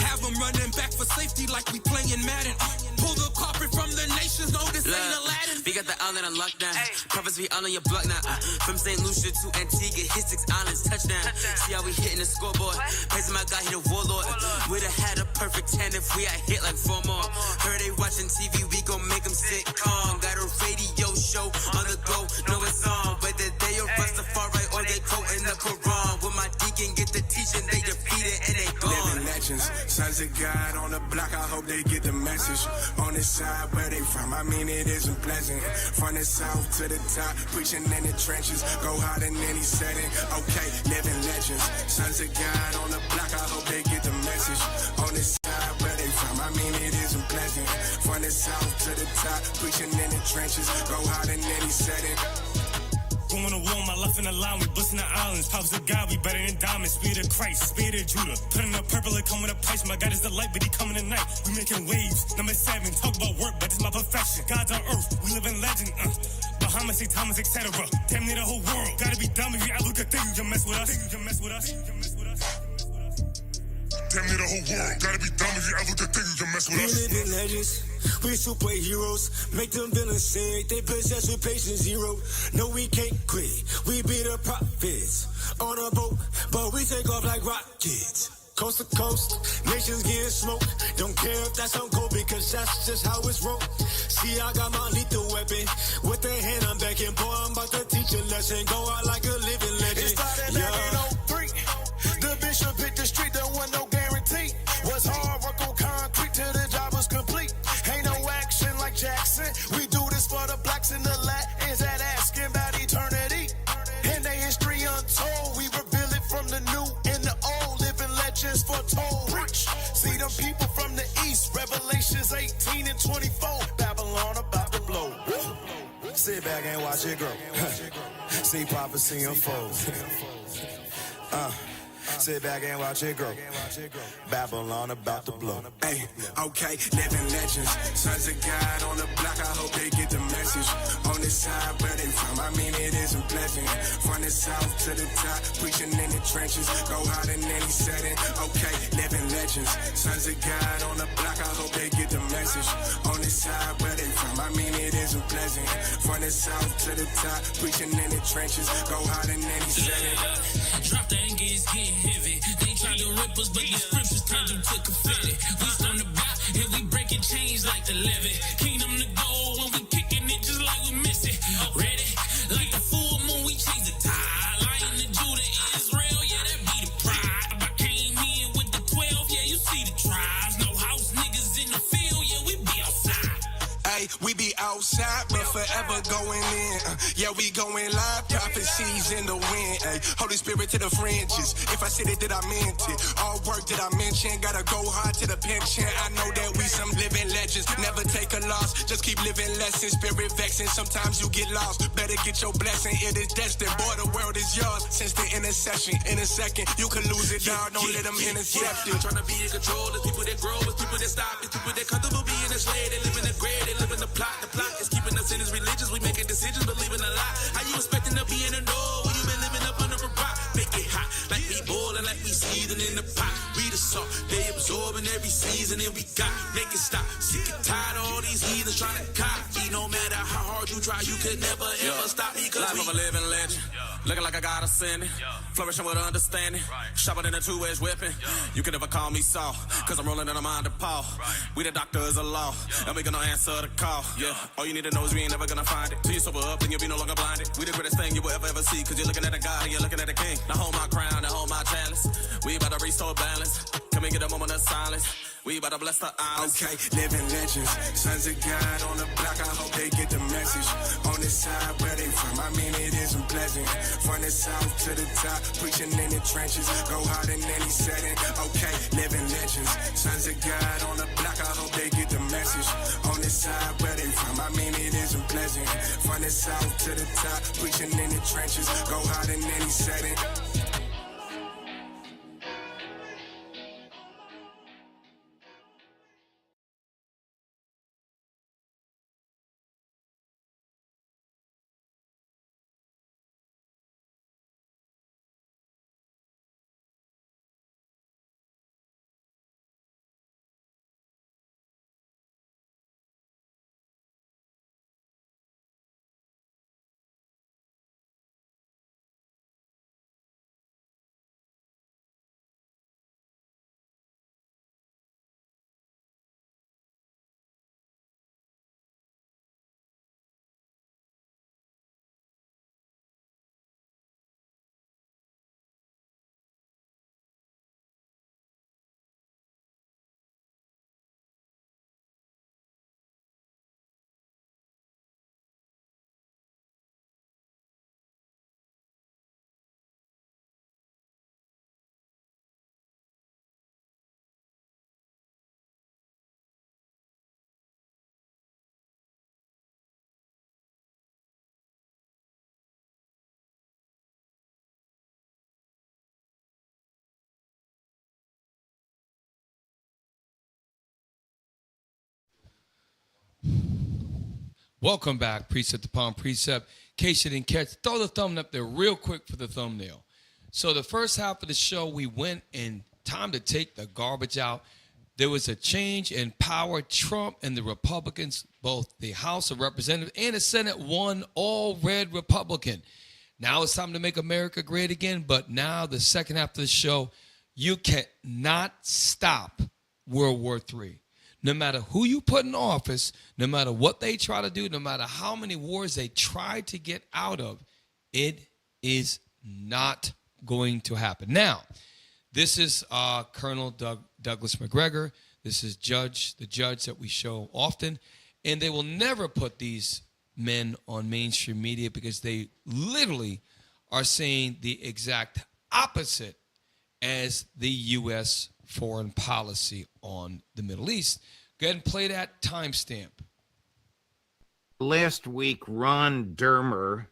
Have him running back for safety like we playing Madden. Pull the carpet from the nations, no this ain't Aladdin. We got the island on lockdown. Prophets be all on your block now. From St. Lucia to Antigua, hit 6 islands, touchdown. See how we hitting the scoreboard. Praising my God, he the warlord. We'd have had a perfect 10 if we had hit like 4 more. Heard they watching TV, we gon' make them sit calm. Got a radio show on the go, know it's on. Whether they are Rastafari or they quote in the Quran. When my deacon get the teaching, they defeated and they gone. Living legends, sons of God on the block, I hope they get the message. On this side where they from, I mean it isn't pleasant. From the south to the top, preaching in the trenches, go hard in any setting. Okay, living legends, sons of God on the block, I hope they get the message. On this side where they from, I mean it isn't pleasant. From the south to the top, preaching in the trenches, go hard in any setting. Going to war, my life in the line, we busting the islands. Pops of God, we better than diamonds. Spirit of Christ, spirit of Judah. Putting up purple, it come with a price. My God is the light, but he coming at night. We making waves. Number 7, talk about work, but it's my perfection. God's on earth, we live in legend. Bahamas, St. Thomas, etc. Damn near the whole world. Gotta be dumb if you ever could think you can mess with us. Damn near the whole world. Gotta be dumb if you ever could think you can mess with us. We live in legends, we superheroes. Make them villains sick, they possess with patient zero. No, we can't quit, we be the prophets. On a boat, but we take off like rockets. Coast to coast, nations getting smoked. Don't care if that's on cold, because that's just how it's rolled. See, I got my lethal weapon. With the hand I'm backing, boy, I'm about to teach a lesson. Go out like a living legend. It started back in 03. The bishop hit the street, there wasn't no guarantee. Was hard work on concrete till the job was complete. Ain't no action like Jackson. We do this for the blacks in the Latins that asking about eternity. And they history untold. We reveal it from the new and the old. Living legends foretold. Preach. See them people from the east. Revelations 18 and 24. Babylon about to blow. Sit back and watch it grow. See prophecy unfold. Sit back and watch it grow. Babylon about to blow. Hey, okay, living legends. Sons of God on the block, I hope they get the message. On the side where they from, I mean it isn't pleasant. From the south to the top, preaching in the trenches. Go hard in any setting. Okay, living legends. Sons of God on the block, I hope they get the message. On the side where they from, I mean it isn't pleasant. From the south to the top, preaching in the trenches. Go hard in any setting. Drop the anger, it's getting heavy. They tried to rip us, but the scriptures turned them to confetti. We on the block, and we breaking chains like the levy. Kingdom to go, when we kicking it just like we miss it. Ready? Like the full moon, we change the tide. Lion to Judah, Israel, yeah, that be the pride. I came in with the 12, yeah, you see the tribes. No house niggas in the field, yeah, we be outside. Hey, we be outside, but forever going in. Yeah, we going live, prophecies in the wind. Ay, Holy Spirit to the fringes. If I said it, that I meant it. All work that I mentioned, gotta go hard to the pension. I know that we some living legends. Never take a loss, just keep living lessons. Spirit vexing, sometimes you get lost. Better get your blessing, it is destined. Boy, the world is yours. Since the intercession, in a second, you can lose it, dog. Don't let them intercept it. Trying to be in control, there's people that grow, there's people that stop, there's people that comfortable being enslaved. They live in the grave, they live in the plot. The plot is keeping us in his religions. We making decisions, believing a lie. How you expecting to be in the know when you been living up under a rock? Make it hot, like we boiling, like we seething in the pot. We the salt, they absorbing every season, and we got make it stop. Sick and tired of all these heathens trying to copy. No matter how hard you try, you could never ever stop me. Life of a living legend. Looking like I got ascending. Flourishing with understanding. Sharper than a two-edged weapon. You can never call me Saul, cause I'm rolling in a mind of Paul. We the doctors of law, and we gonna answer the call. Yeah, all you need to know is we ain't never gonna find it. Till you sober up, then you'll be no longer blinded. We the greatest thing you will ever see, cause you're looking at a God and you're looking at a king. Now hold my crown, now hold my chalice. We about to restore balance. Come and get a moment of silence. We about to bless the islands. Okay, living legends. Sons of God on the block, I hope they get the message. On the side where they from, I mean it isn't pleasant. From the south to the top, preaching in the trenches. Go hard in any setting. Okay, living legends. Sons of God on the block, I hope they get the message. On the side where they from, I mean it isn't pleasant. From the south to the top, preaching in the trenches. Go hard in any setting. Welcome back, Precept upon Precept. In case you didn't catch, throw the thumb up there real quick for the thumbnail. So the first half of the show, we went and time to take the garbage out. There was a change in power. Trump and the Republicans, both the House of Representatives and the Senate, won all red Republican. Now it's time to make America great again. But now the second half of the show, you cannot stop World War III. No matter who you put in office, no matter what they try to do, no matter how many wars they try to get out of, it is not going to happen. Now, this is Colonel Douglas McGregor. This is the judge that we show often. And they will never put these men on mainstream media because they literally are saying the exact opposite as the U.S. foreign policy on the Middle East. Go ahead and play that timestamp. Last week, Ron Dermer,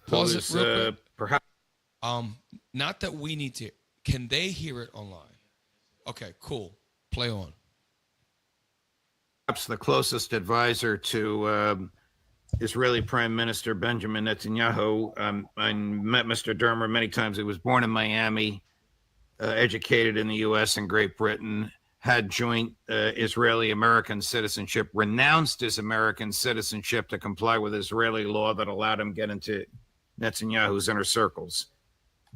Pause it real quick. perhaps not that we need to Can they hear it online? Okay, cool. Play on. Perhaps the closest advisor to Israeli Prime Minister Benjamin Netanyahu. I met Mr. Dermer many times. He was born in Miami, educated in the U.S. and Great Britain, had joint Israeli-American citizenship, renounced his American citizenship to comply with Israeli law that allowed him to get into Netanyahu's inner circles.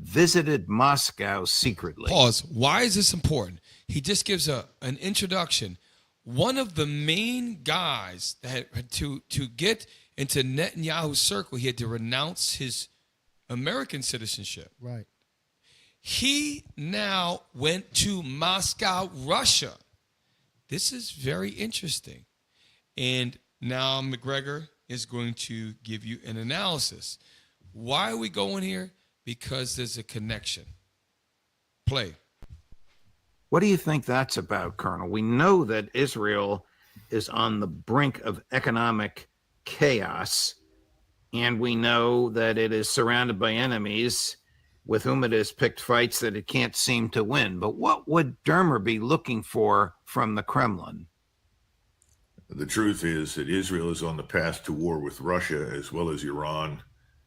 Visited Moscow secretly. Pause. Why is this important? He just gives an introduction. One of the main guys that had to get into Netanyahu's circle, he had to renounce his American citizenship. Right. He now went to Moscow, Russia. This is very interesting. And now McGregor is going to give you an analysis. Why are we going here? Because there's a connection. Play. What do you think that's about, Colonel? We know that Israel is on the brink of economic chaos, and we know that it is surrounded by enemies with whom it has picked fights that it can't seem to win. But what would Dermer be looking for from the Kremlin? The truth is that Israel is on the path to war with Russia, as well as Iran,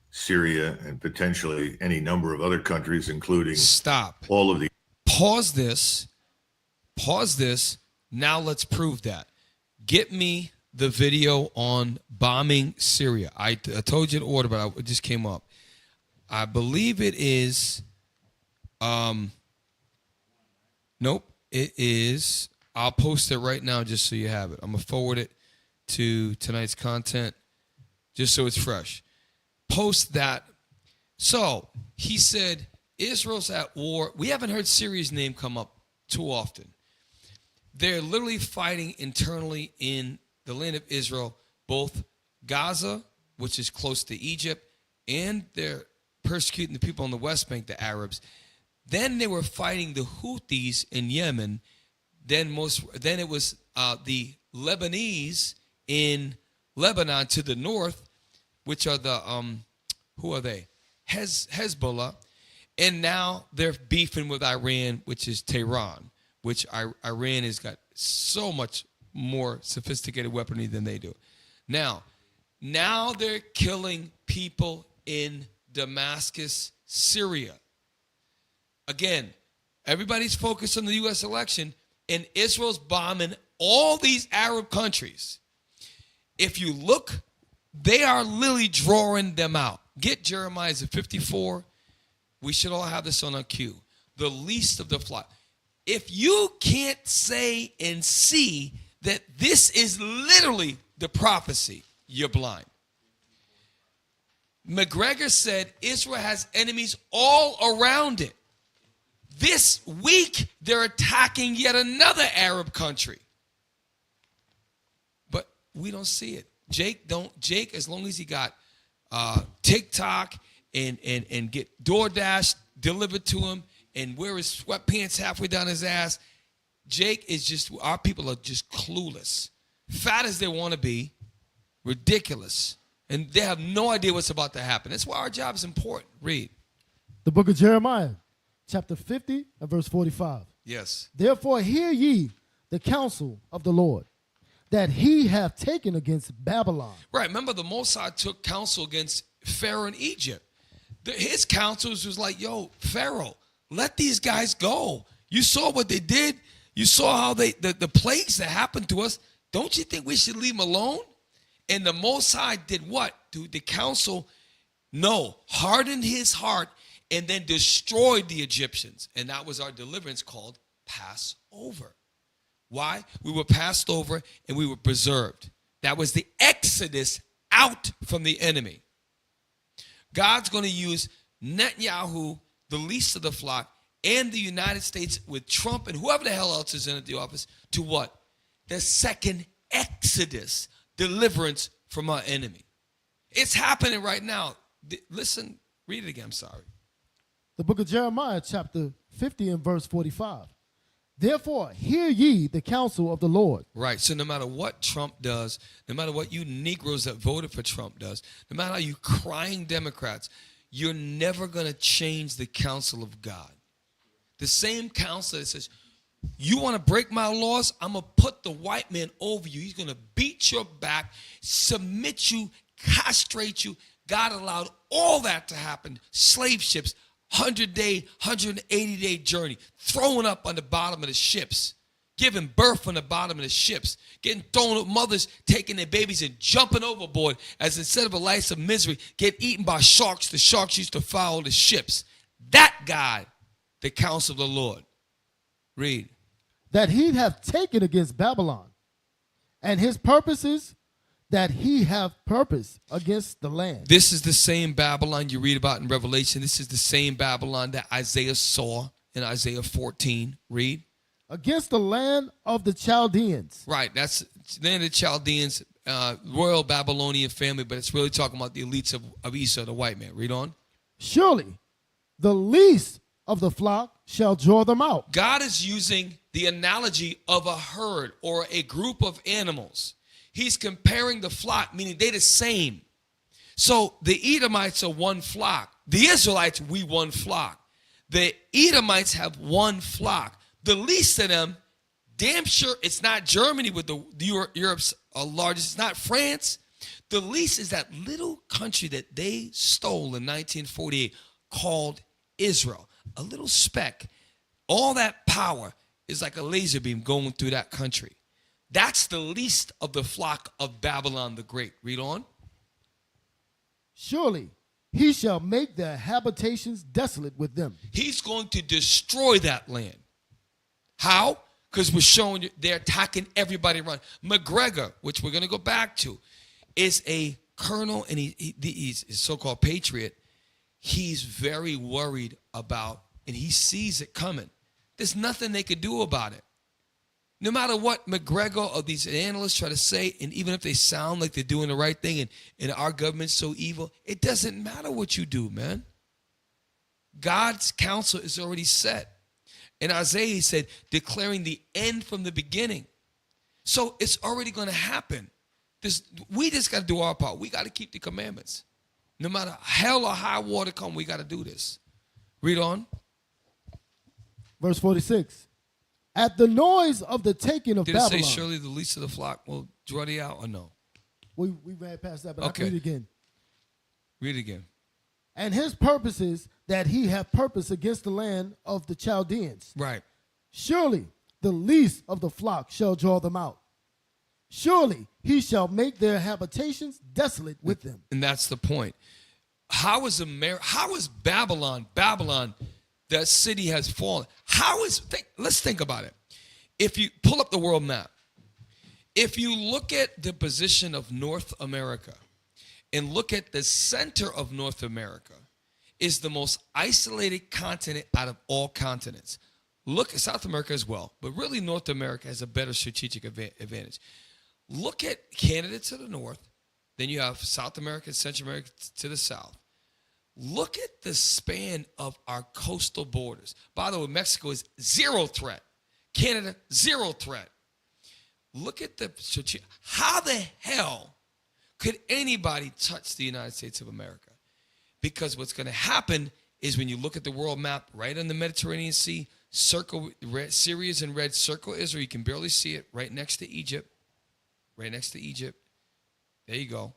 Syria, and potentially any number of other countries, including all of the... Pause this. Now let's prove that. Get me the video on bombing Syria. I told you in order, but it just came up. I believe it is, nope, it is, I'll post it right now just so you have it. I'm going to forward it to tonight's content just so it's fresh. Post that. So he said, Israel's at war. We haven't heard Syria's name come up too often. They're literally fighting internally in the land of Israel, both Gaza, which is close to Egypt, and they're persecuting the people on the West Bank, the Arabs. Then they were fighting the Houthis in Yemen. Then it was the Lebanese in Lebanon to the north, which are the who are they? Hezbollah. And now they're beefing with Iran, which is Tehran, which Iran has got so much more sophisticated weaponry than they do. Now they're killing people in Damascus, Syria. Again, everybody's focused on the U.S. election, and Israel's bombing all these Arab countries. If you look, they are literally drawing them out. Get Jeremiah 54. We should all have this on our cue. The least of the flock. If you can't say and see that this is literally the prophecy, you're blind. McGregor said Israel has enemies all around it. This week, they're attacking yet another Arab country. But we don't see it. Jake, as long as he got TikTok and get DoorDash delivered to him and wear his sweatpants halfway down his ass, Jake is just, our people are just clueless. Fat as they want to be, ridiculous. And they have no idea what's about to happen. That's why our job is important. Read. The book of Jeremiah, chapter 50 and verse 45. Yes. Therefore hear ye the counsel of the Lord, that he hath taken against Babylon. Right. Remember, the Mossad took counsel against Pharaoh in Egypt. His counsels was like, yo, Pharaoh, let these guys go. You saw what they did. You saw how the plagues that happened to us. Don't you think we should leave them alone? And the Mossad did what? The council, hardened his heart and then destroyed the Egyptians. And that was our deliverance called Passover. Why? We were passed over and we were preserved. That was the exodus out from the enemy. God's going to use Netanyahu, the least of the flock, and the United States with Trump and whoever the hell else is in the office to what? The second exodus. Deliverance from our enemy. It's happening right now. Listen, read it again. I'm sorry. The book of Jeremiah, chapter 50 and verse 45. Therefore, hear ye the counsel of the Lord. Right. So no matter what Trump does, no matter what you Negroes that voted for Trump does, no matter how you crying Democrats, you're never going to change the counsel of God. The same council that says, you want to break my laws? I'm going to put the white man over you. He's going to beat your back, submit you, castrate you. God allowed all that to happen. Slave ships, 100-day, 180-day journey, throwing up on the bottom of the ships, giving birth on the bottom of the ships, getting thrown up, mothers taking their babies and jumping overboard as instead of a life of misery, get eaten by sharks. The sharks used to follow the ships. That God, the counsel of the Lord. Read. That he hath taken against Babylon, and his purposes that he hath purpose against the land. This is the same Babylon you read about in Revelation. This is the same Babylon that Isaiah saw in Isaiah 14. Read. Against the land of the Chaldeans. Right, that's the land of the Chaldeans, royal Babylonian family, but it's really talking about the elites of Esau, the white man. Read on. Surely the least of the flock shall draw them out. God is using the analogy of a herd or a group of animals. He's comparing the flock, meaning they're the same. So the Edomites are one flock. The Israelites, we one flock. The Edomites have one flock. The least of them, damn sure it's not Germany with Europe's largest. It's not France. The least is that little country that they stole in 1948 called Israel. A little speck. All that power is like a laser beam going through that country. That's the least of the flock of Babylon the Great. Read on. Surely he shall make their habitations desolate with them. He's going to destroy that land. How? Because we're showing you they're attacking everybody around. McGregor, which we're going to go back to, is a colonel, and he's a so-called patriot. He's very worried about, and he sees it coming. There's nothing they could do about it. No matter what McGregor or these analysts try to say, and even if they sound like they're doing the right thing and our government's so evil, it doesn't matter what you do, man. God's counsel is already set. In Isaiah, he said, declaring the end from the beginning. So it's already going to happen. We just got to do our part. We got to keep the commandments. No matter hell or high water come, we got to do this. Read on. Verse 46. At the noise of the taking of Babylon. Did it say surely the least of the flock will draw thee out or no? We ran past that, but okay. I can read it again. Read it again. And his purposes that he hath purpose against the land of the Chaldeans. Right. Surely the least of the flock shall draw them out. Surely he shall make their habitations desolate with them. And that's the point. How is Babylon? Babylon, that city has fallen. Let's think about it. If you pull up the world map, if you look at the position of North America and look at the center of North America, is the most isolated continent out of all continents. Look at South America as well, but really North America has a better strategic advantage. Look at Canada to the north, then you have South America and Central America to the south. Look at the span of our coastal borders. By the way, Mexico is zero threat. Canada, zero threat. Look at how the hell could anybody touch the United States of America? Because what's going to happen is when you look at the world map right on the Mediterranean Sea, circle Syria's in red, circle Israel. You can barely see it right next to Egypt. Right next to Egypt. There you go.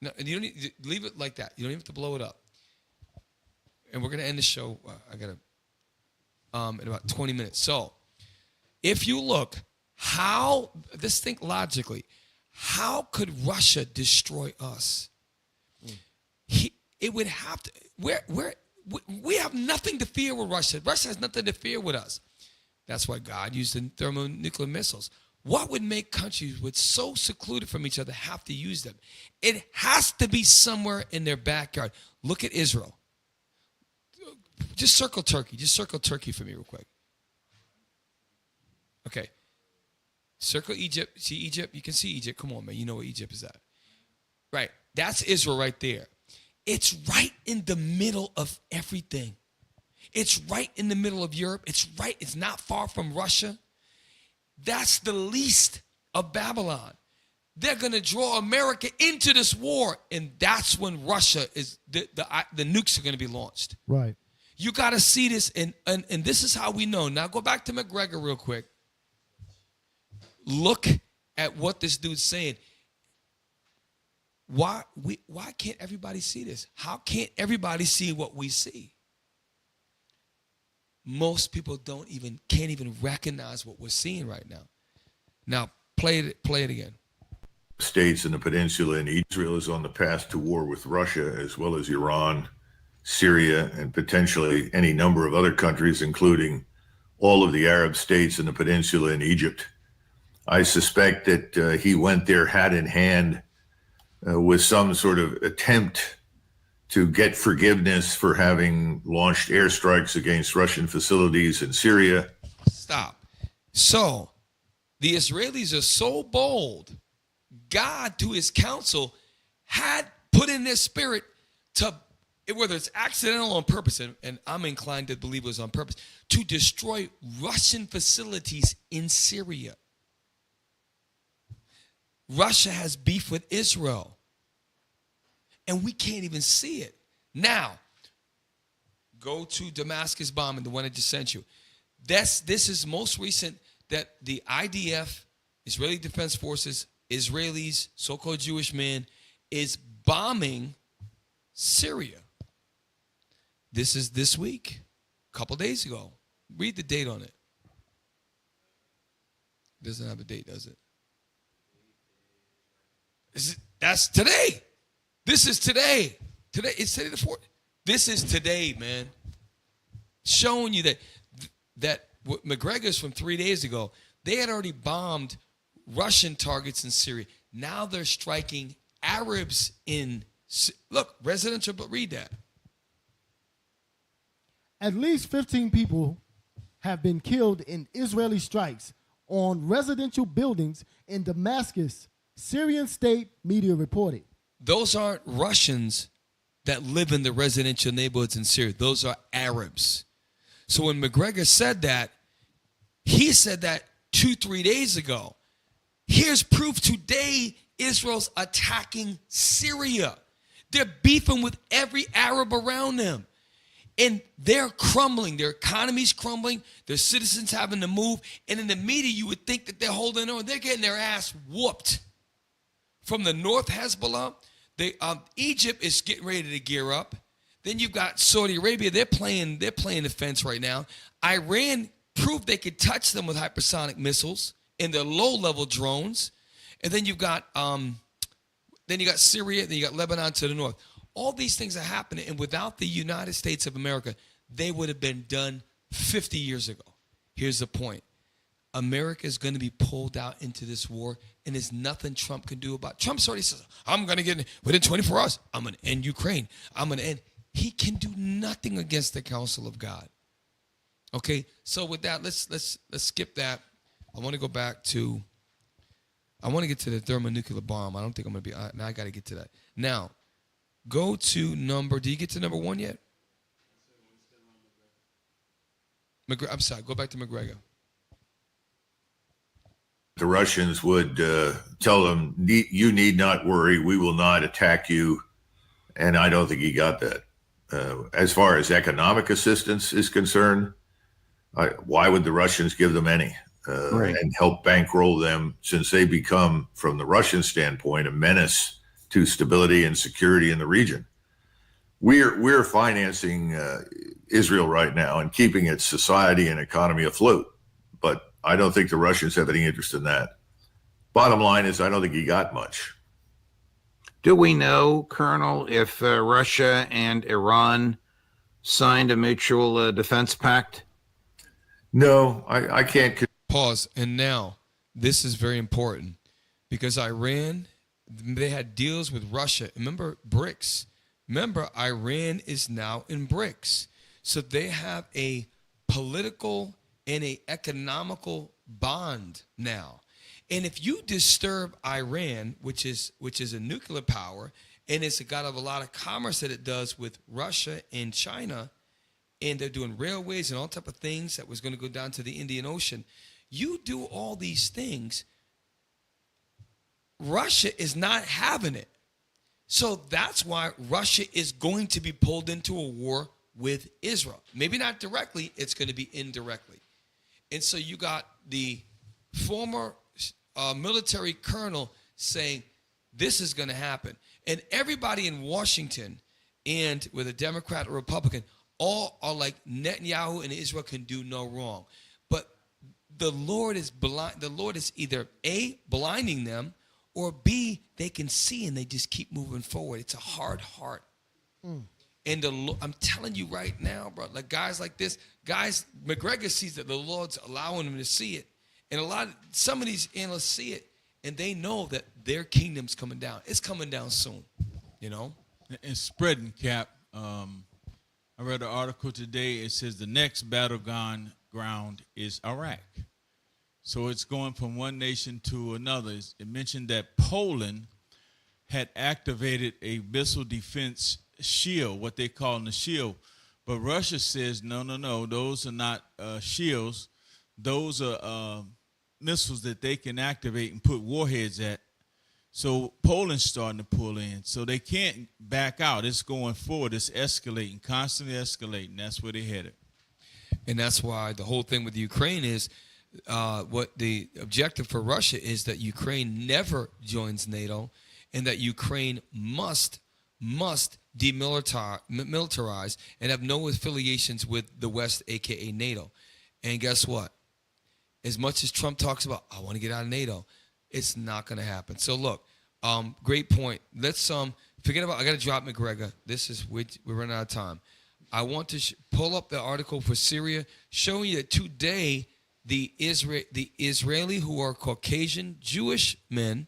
No, and you don't need, leave it like that. You don't even have to blow it up. And we're going to end the show. I got to in about 20 minutes. So, if you look, just think logically, how could Russia destroy us? It would have to. We have nothing to fear with Russia. Russia has nothing to fear with us. That's why God used the thermonuclear missiles. What would make countries with so secluded from each other have to use them? It has to be somewhere in their backyard. Look at Israel. Just circle Turkey. Just circle Turkey for me real quick. Okay. Circle Egypt. See Egypt? You can see Egypt. Come on, man. You know where Egypt is at. Right. That's Israel right there. It's right in the middle of everything. It's right in the middle of Europe. It's not far from Russia. That's the least of Babylon. They're going to draw America into this war, and that's when Russia is the nukes are going to be launched. Right. You got to see this, and this is how we know. Now go back to McGregor real quick. Look at what this dude's saying. Why can't everybody see this? How can't everybody see what we see? Most people can't even recognize what we're seeing right now. Now play it again. States in the peninsula, and Israel is on the path to war with Russia, as well as Iran, Syria, and potentially any number of other countries, including all of the Arab states in the peninsula and Egypt. I suspect that he went there hat in hand with some sort of attempt to get forgiveness for having launched airstrikes against Russian facilities in Syria. Stop. So the Israelis are so bold. God, to his counsel, had put in their spirit to, whether it's accidental or on purpose, and I'm inclined to believe it was on purpose, to destroy Russian facilities in Syria. Russia has beef with Israel, and we can't even see it. Now, go to Damascus bombing, the one I just sent you. This is most recent that the IDF, Israeli Defense Forces, Israelis, so-called Jewish men, is bombing Syria. This is this week, a couple days ago. Read the date on it. It doesn't have a date, does it? That's today. This is today. Today, it's today the 4th. This is today, man. Showing you that McGregor's from 3 days ago, they had already bombed Russian targets in Syria. Now they're striking Arabs in, look, residential, but read that. At least 15 people have been killed in Israeli strikes on residential buildings in Damascus, Syrian state media reported. Those aren't Russians that live in the residential neighborhoods in Syria. Those are Arabs. So when McGregor said that, he said that 2-3 days ago. Here's proof today Israel's attacking Syria. They're beefing with every Arab around them. And they're crumbling. Their economy's crumbling. Their citizens having to move. And in the media, you would think that they're holding on. They're getting their ass whooped. From the north, Hezbollah. Egypt is getting ready to gear up. Then you've got Saudi Arabia. They're playing the fence right now. Iran proved they could touch them with hypersonic missiles and their low-level drones. And then you've got Syria. Then you got Lebanon to the north. All these things are happening, and without the United States of America, they would have been done 50 years ago. Here's the point. America is going to be pulled out into this war, and there's nothing Trump can do about it. Trump's already says, I'm going to get in within 24 hours. I'm going to end Ukraine. I'm going to end. He can do nothing against the counsel of God. Okay, so with that, let's skip that. I want to go back to, I want to get to the thermonuclear bomb. I don't think I'm going to be, now I got to get to that. Now, go to did you get to number 1 yet? I'm sorry, go back to McGregor. The Russians would tell them, you need not worry, we will not attack you. And I don't think he got that. As far as economic assistance is concerned, why would the Russians give them any and help bankroll them, since they become, from the Russian standpoint, a menace to stability and security in the region? We're financing Israel right now and keeping its society and economy afloat. But I don't think the Russians have any interest in that. Bottom line is, I don't think he got much. Do we know, Colonel, if Russia and Iran signed a mutual defense pact? No, I can't. Pause. And now, this is very important, because Iran, they had deals with Russia. Remember BRICS. Remember, Iran is now in BRICS. So they have a political and an economical bond now. And if you disturb Iran, which is a nuclear power, and it's got a lot of commerce that it does with Russia and China, and they're doing railways and all type of things that was going to go down to the Indian Ocean. You do all these things, Russia is not having it. So that's why Russia is going to be pulled into a war with Israel. Maybe not directly, it's going to be indirectly. And so you got the former military colonel saying this is going to happen. And everybody in Washington, and with a Democrat or Republican, all are like Netanyahu and Israel can do no wrong. But the Lord is blind. The Lord is either A, blinding them, or B, they can see and they just keep moving forward. It's a hard heart. And I'm telling you right now, bro, like guys like this, McGregor sees that the Lord's allowing him to see it. And some of these analysts see it, and they know that their kingdom's coming down. It's coming down soon, you know? And spreading, Cap. I read an article today. It says the next battleground is Iraq. So it's going from one nation to another. It mentioned that Poland had activated a missile defense shield, what they call the shield. But Russia says, no, those are not shields. Those are missiles that they can activate and put warheads at. So Poland's starting to pull in. So they can't back out. It's going forward. It's escalating, constantly escalating. That's where they're headed. And that's why the whole thing with Ukraine is what the objective for Russia is that Ukraine never joins NATO and that Ukraine must demilitarize and have no affiliations with the West, a.k.a. NATO. And guess what? As much as Trump talks about, I want to get out of NATO, it's not going to happen. So look, great point. Let's forget about. I got to drop McGregor. We're running out of time. I want to pull up the article for Syria, showing you that today the Israeli who are Caucasian Jewish men,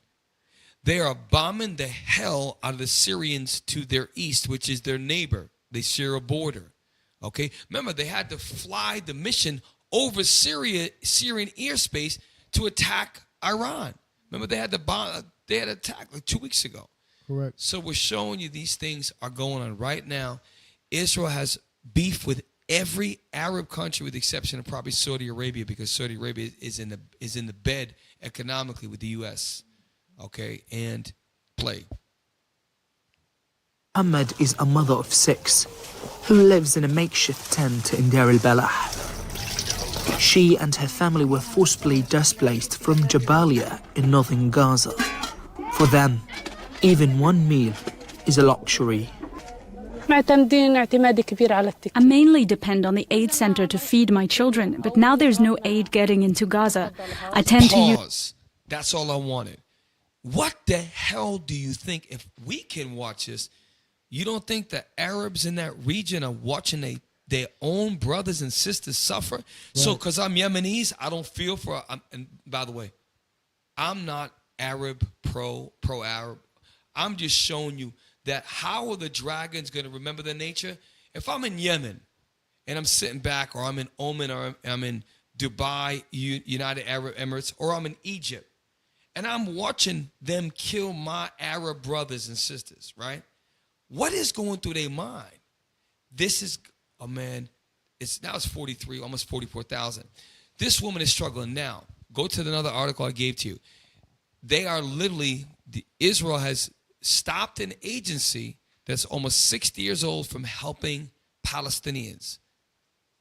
they are bombing the hell out of the Syrians to their east, which is their neighbor. They share a border. Okay, remember they had to fly the mission over Syrian airspace to attack Iran. Remember they had to attack like 2 weeks ago. Correct. So we're showing you these things are going on right now. Israel has beef with every Arab country with the exception of probably Saudi Arabia, because Saudi Arabia is in the bed economically with the U.S. Okay, and play. Ahmed is a mother of 6 who lives in a makeshift tent in Deir el-Balah. She and her family were forcibly displaced from Jabalia in northern Gaza. For them, even one meal is a luxury. I mainly depend on the aid center to feed my children, but now there's no aid getting into Gaza. I tend to use... That's all I wanted. What the hell do you think, if we can watch this, you don't think the Arabs in that region are watching their own brothers and sisters suffer? Right. So because I'm Yemenis, I don't feel for, and by the way, I'm not Arab, pro-Arab. I'm just showing you that how are the dragons going to remember their nature? If I'm in Yemen and I'm sitting back, or I'm in Oman, or I'm in Dubai, United Arab Emirates, or I'm in Egypt, and I'm watching them kill my Arab brothers and sisters, right? What is going through their mind? This is, oh man, it's 43, almost 44,000. This woman is struggling now. Go to another article I gave to you. They are literally, Israel has stopped an agency that's almost 60 years old from helping Palestinians.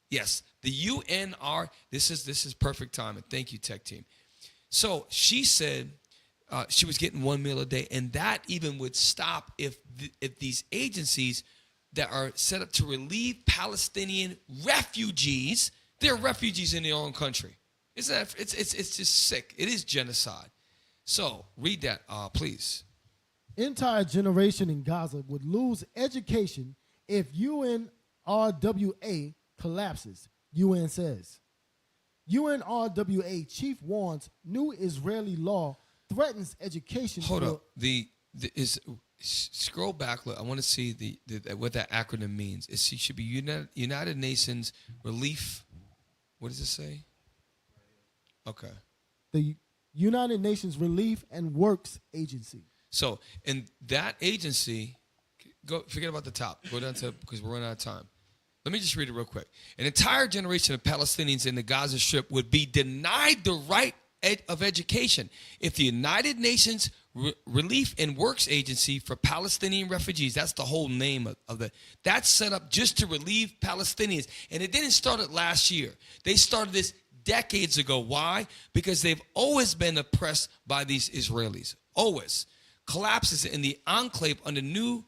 Yes, the UNR, this is perfect timing. Thank you, tech team. So she said she was getting one meal a day, and that even would stop if these agencies that are set up to relieve Palestinian refugees, they're refugees in their own country. It's just sick. It is genocide. So read that, please. Entire generation in Gaza would lose education if UNRWA collapses, UN says. UNRWA chief warns new Israeli law threatens education. Hold up. Scroll back. I want to see what that acronym means. It should be United Nations Relief. What does it say? Okay. The United Nations Relief and Works Agency. So, in that agency, forget about the top. Go down to, because we're running out of time. Let me just read it real quick. An entire generation of Palestinians in the Gaza Strip would be denied the right of education if the United Nations Relief and Works Agency for Palestinian Refugees. That's the whole name of the. That's set up just to relieve Palestinians. And it didn't start it last year. They started this decades ago. Why? Because they've always been oppressed by these Israelis. Always. Collapses in the enclave under new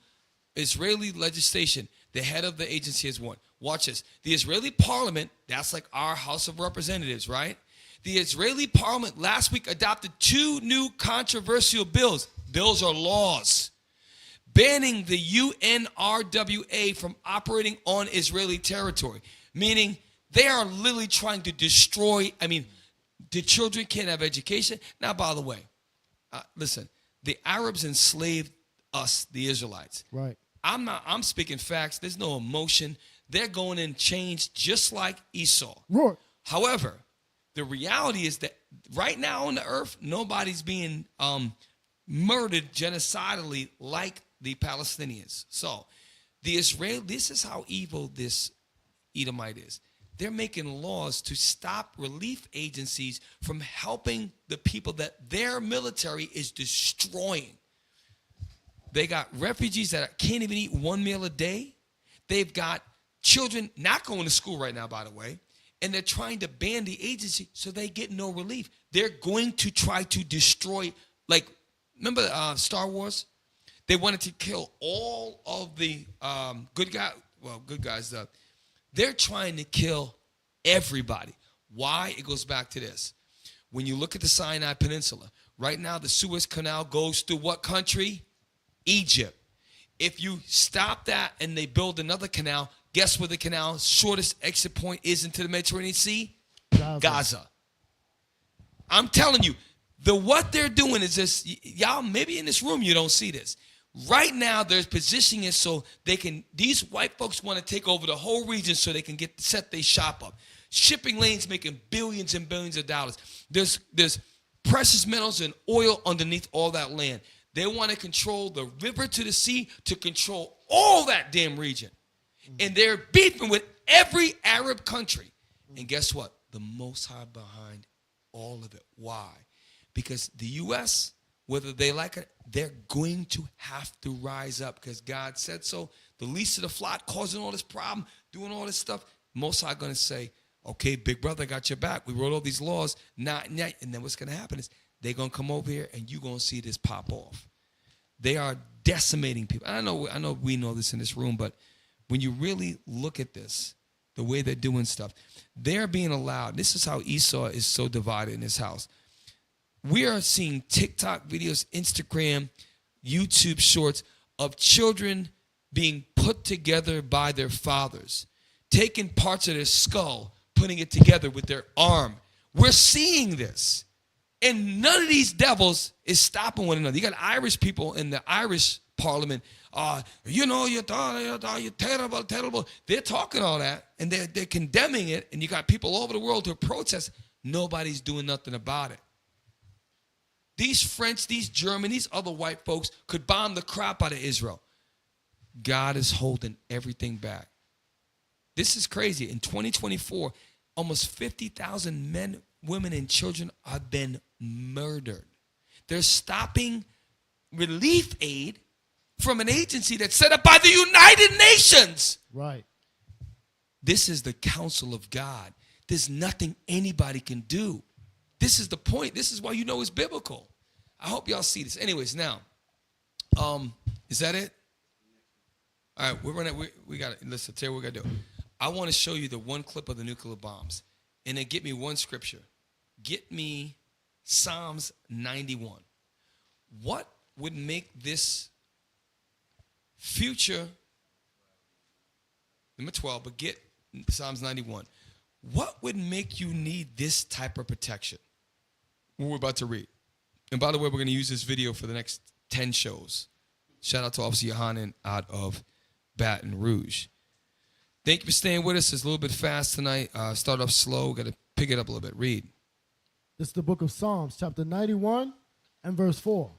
Israeli legislation. The head of the agency has won. Watch this. The Israeli parliament, that's like our House of Representatives, right? The Israeli parliament last week adopted 2 new controversial bills. Bills are laws. Banning the UNRWA from operating on Israeli territory. Meaning they are literally trying to destroy, the children can't have education. Now, by the way, listen, the Arabs enslaved us, the Israelites. Right. I'm speaking facts. There's no emotion. They're going in chains just like Esau. Right. However, the reality is that right now on the earth, nobody's being murdered genocidally like the Palestinians. So this is how evil this Edomite is. They're making laws to stop relief agencies from helping the people that their military is destroying. They got refugees that can't even eat 1 meal a day. They've got children not going to school right now, by the way. And they're trying to ban the agency so they get no relief. They're going to try to destroy, remember Star Wars? They wanted to kill all of the good guys. They're trying to kill everybody. Why? It goes back to this. When you look at the Sinai Peninsula, right now the Suez Canal goes through what country? Egypt. If you stop that and they build another canal, guess where the canal's shortest exit point is into the Mediterranean Sea? Gaza. I'm telling you, what they're doing is this. Y'all, maybe in this room you don't see this. Right now, they're positioning it so these white folks want to take over the whole region so they can set their shop up. Shipping lanes making billions and billions of dollars. There's precious metals and oil underneath all that land. They want to control the river to the sea to control all that damn region. And they're beefing with every Arab country. And guess what? The Most High behind all of it. Why? Because the U.S., whether they like it, they're going to have to rise up because God said so. The least of the flock causing all this problem, doing all this stuff. Most High going to say, okay, big brother, I got your back. We wrote all these laws. And then what's going to happen is they're going to come over here and you're going to see this pop off. They are decimating people. I know we know this in this room, but when you really look at this, the way they're doing stuff, they're being allowed. This is how Esau is so divided in his house. We are seeing TikTok videos, Instagram, YouTube shorts of children being put together by their fathers, taking parts of their skull, putting it together with their arm. We're seeing this. And none of these devils is stopping one another. You got Irish people in the Irish parliament. You're terrible, terrible. They're talking all that, and they're condemning it, and you got people all over the world who protest. Nobody's doing nothing about it. These French, these German, these other white folks could bomb the crap out of Israel. God is holding everything back. This is crazy. In 2024, almost 50,000 men, women, and children have been murdered. They're stopping relief aid from an agency that's set up by the United Nations. Right. This is the counsel of God. There's nothing anybody can do. This is the point. This is why you know it's biblical. I hope y'all see this. Anyways, now, is that it? All right, we got it. Listen, tell you what we got to do. I want to show you the one clip of the nuclear bombs. And then get me one scripture. Get me Psalms 91. What would make this future, number 12, but get Psalms 91. What would make you need this type of protection? What we're about to read. And by the way, we're going to use this video for the next 10 shows. Shout out to Officer Yohanan out of Baton Rouge. Thank you for staying with us. It's a little bit fast tonight. Start off slow. Got to pick it up a little bit. Read. This is the book of Psalms, chapter 91 and verse 4.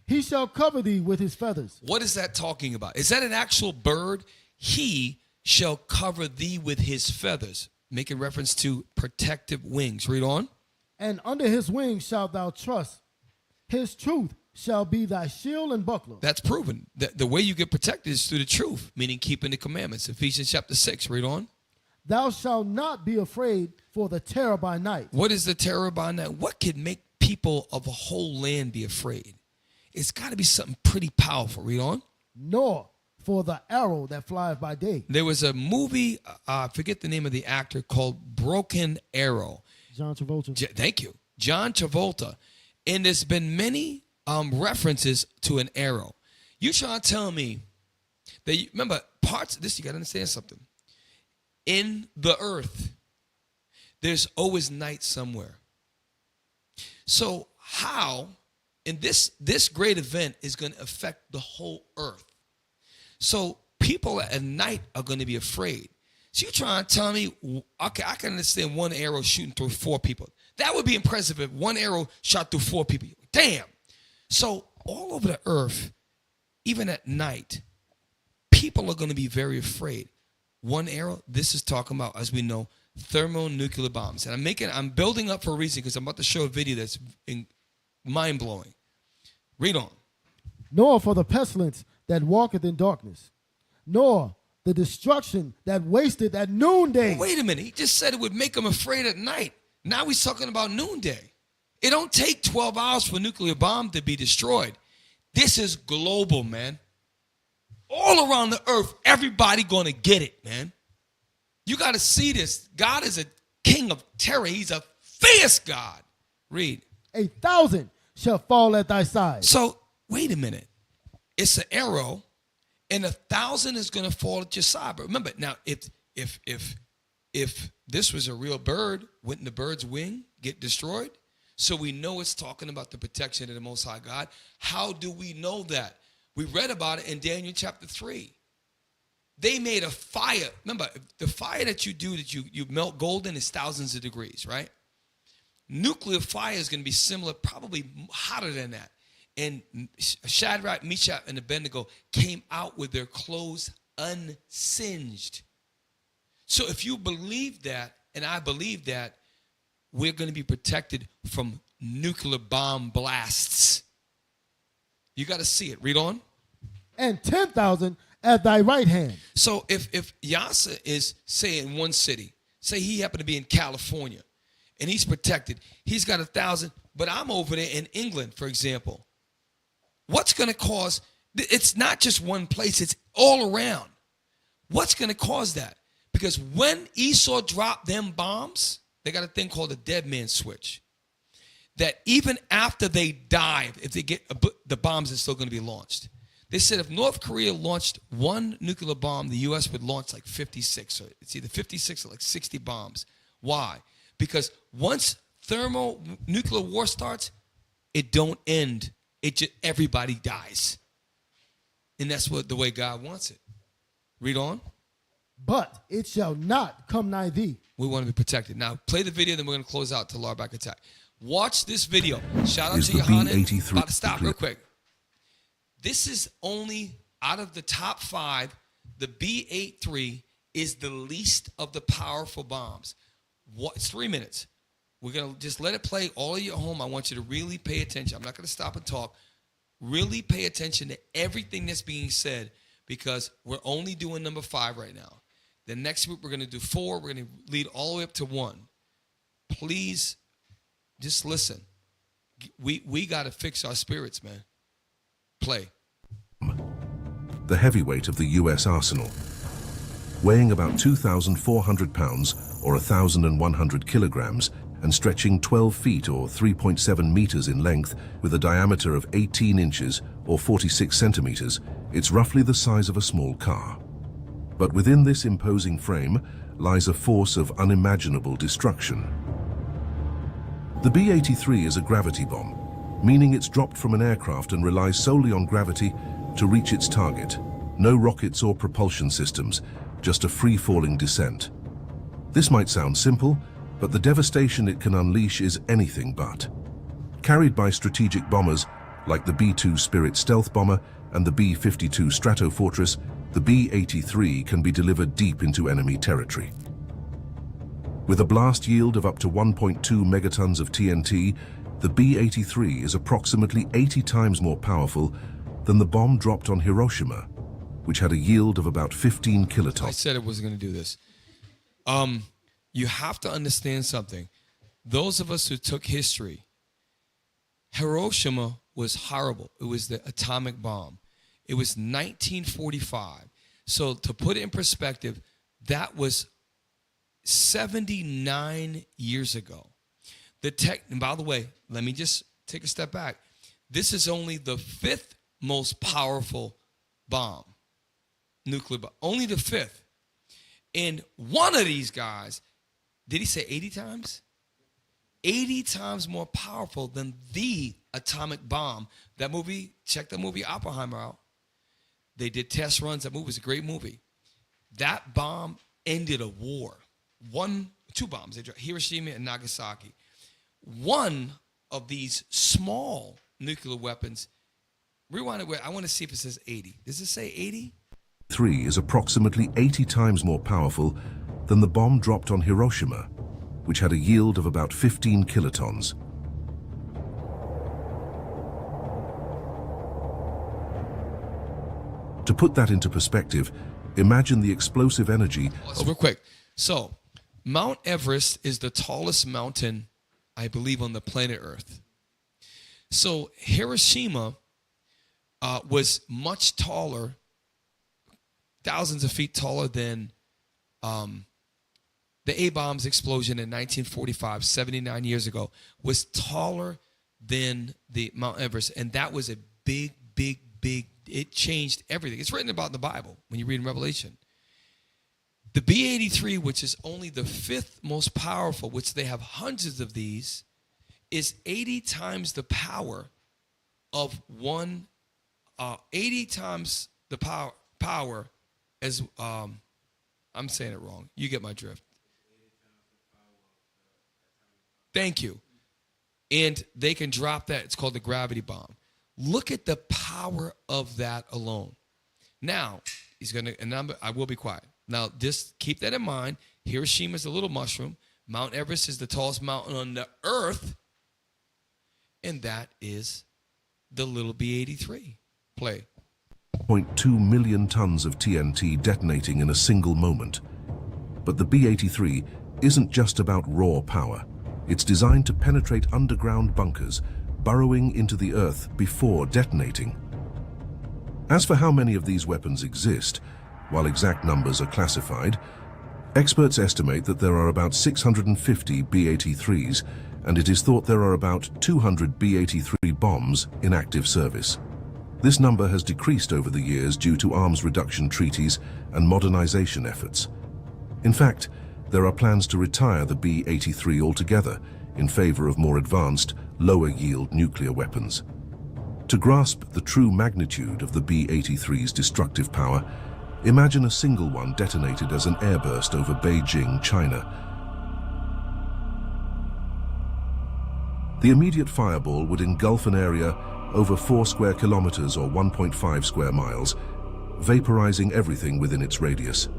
He shall cover thee with his feathers. What is that talking about? Is that an actual bird? He shall cover thee with his feathers. Making reference to protective wings. Read on. And under his wings shalt thou trust. His truth shall be thy shield and buckler. That's proven. The way you get protected is through the truth, meaning keeping the commandments. Ephesians chapter 6, read on. Thou shalt not be afraid for the terror by night. What is the terror by night? What can make people of a whole land be afraid? It's got to be something pretty powerful. Read on. Nor for the arrow that flies by day. There was a movie, I forget the name of the actor, called Broken Arrow. John Travolta. Thank you. John Travolta. And there's been many references to an arrow. You trying to tell me that, remember, parts of this, you got to understand something. In the earth, there's always night somewhere. So how, and this great event is going to affect the whole earth. So people at night are going to be afraid. So you're trying to tell me, okay, I can understand one arrow shooting through 4 people. That would be impressive if one arrow shot through 4 people. Damn. So all over the earth, even at night, people are going to be very afraid. One arrow, this is talking about, as we know, thermonuclear bombs. And I'm building up for a reason, because I'm about to show a video that's mind-blowing. Read on. Nor for the pestilence that walketh in darkness, nor the destruction that wasteth at noonday. Wait a minute. He just said it would make them afraid at night. Now he's talking about noonday. It don't take 12 hours for a nuclear bomb to be destroyed. This is global, man. All around the earth, everybody going to get it, man. You got to see this. God is a king of terror. He's a fierce God. Read. 1,000 shall fall at thy side. So, wait a minute. It's an arrow, and 1,000 is going to fall at your side. But remember, now, if this was a real bird, wouldn't the bird's wing get destroyed? So we know it's talking about the protection of the Most High God. How do we know that? We read about it in Daniel chapter 3. They made a fire. Remember, the fire that you do, that you melt gold in, is thousands of degrees, right? Nuclear fire is going to be similar, probably hotter than that. And Shadrach, Meshach, and Abednego came out with their clothes unsinged. So if you believe that, and I believe that, we're going to be protected from nuclear bomb blasts. You got to see it. Read on. And 10,000 at thy right hand. So if Yasa is, say, in one city, say he happened to be in California, and he's protected, he's got 1,000, but I'm over there in England, for example. What's going to cause, it's not just one place, it's all around. What's going to cause that? Because when Esau dropped them bombs, they got a thing called a dead man switch. That even after they die, if they get the bombs are still going to be launched. They said if North Korea launched one nuclear bomb, the U.S. would launch like 56. So it's either 56 or like 60 bombs. Why? Because once thermonuclear war starts, it don't end. Everybody dies. And that's the way God wants it. Read on. But it shall not come nigh thee. We want to be protected. Now, play the video, then we're going to close out to Larback Attack. Watch this video. Shout out to Yohanan. About to stop real quick. This is only, out of the top 5, the B-83 is the least of the powerful bombs. It's 3 minutes. We're going to just let it play all of you at home. I want you to really pay attention. I'm not going to stop and talk. Really pay attention to everything that's being said, because we're only doing number 5 right now. The next week we're going to do 4. We're going to lead all the way up to 1. Please, just listen. We got to fix our spirits, man. Play. The heavyweight of the U.S. arsenal, weighing about 2,400 pounds or 1,100 kilograms and stretching 12 feet or 3.7 meters in length with a diameter of 18 inches or 46 centimeters, it's roughly the size of a small car. But within this imposing frame lies a force of unimaginable destruction. The B-83 is a gravity bomb, meaning it's dropped from an aircraft and relies solely on gravity to reach its target. No rockets or propulsion systems, just a free-falling descent. This might sound simple, but the devastation it can unleash is anything but. Carried by strategic bombers like the B-2 Spirit stealth bomber and the B-52 Stratofortress, the B-83 can be delivered deep into enemy territory. With a blast yield of up to 1.2 megatons of TNT the B-83 is approximately 80 times more powerful than the bomb dropped on Hiroshima, which had a yield of about 15 kilotons. I said it wasn't going to do this. You have to understand something. Those of us who took history, Hiroshima was horrible. It was the atomic bomb. It was 1945. So to put it in perspective, that was 79 years ago. And by the way, let me just take a step back. This is only the 5th most powerful bomb, nuclear bomb, only the 5th. And one of these guys, did he say 80 times? 80 times more powerful than the atomic bomb. That movie, check the movie Oppenheimer out. They did test runs. That movie was a great movie. That bomb ended a war. 2 bombs, Hiroshima and Nagasaki. One of these small nuclear weapons, rewind it, I want to see if it says 80. Does it say 80? 3 is approximately 80 times more powerful than the bomb dropped on Hiroshima, which had a yield of about 15 kilotons. To put that into perspective, imagine the explosive energy. Real quick. So, Mount Everest is the tallest mountain, I believe, on the planet Earth. So, Hiroshima was much taller, thousands of feet taller than the A-bomb's explosion in 1945, 79 years ago, was taller than the Mount Everest. And that was a big, it changed everything. It's written about in the Bible when you read in Revelation. The B-83, which is only the 5th most powerful, which they have hundreds of these, is 80 times the power of 80 times the power as, I'm saying it wrong. You get my drift. Thank you. And they can drop that. It's called the gravity bomb. Look at the power of that alone. Now, I will be quiet. Now, just keep that in mind. Hiroshima is a little mushroom. Mount Everest is the tallest mountain on the earth. And that is the little B-83. Play. 0.2 million tons of TNT detonating in a single moment. But the B-83 isn't just about raw power. It's designed to penetrate underground bunkers, burrowing into the earth before detonating. As for how many of these weapons exist, while exact numbers are classified, experts estimate that there are about 650 B-83s, and it is thought there are about 200 B-83 bombs in active service. This number has decreased over the years due to arms reduction treaties and modernization efforts. In fact, there are plans to retire the B-83 altogether in favor of more advanced, lower-yield nuclear weapons. To grasp the true magnitude of the B-83's destructive power, imagine a single one detonated as an airburst over Beijing, China. The immediate fireball would engulf an area over 4 square kilometers or 1.5 square miles, vaporizing everything within its radius.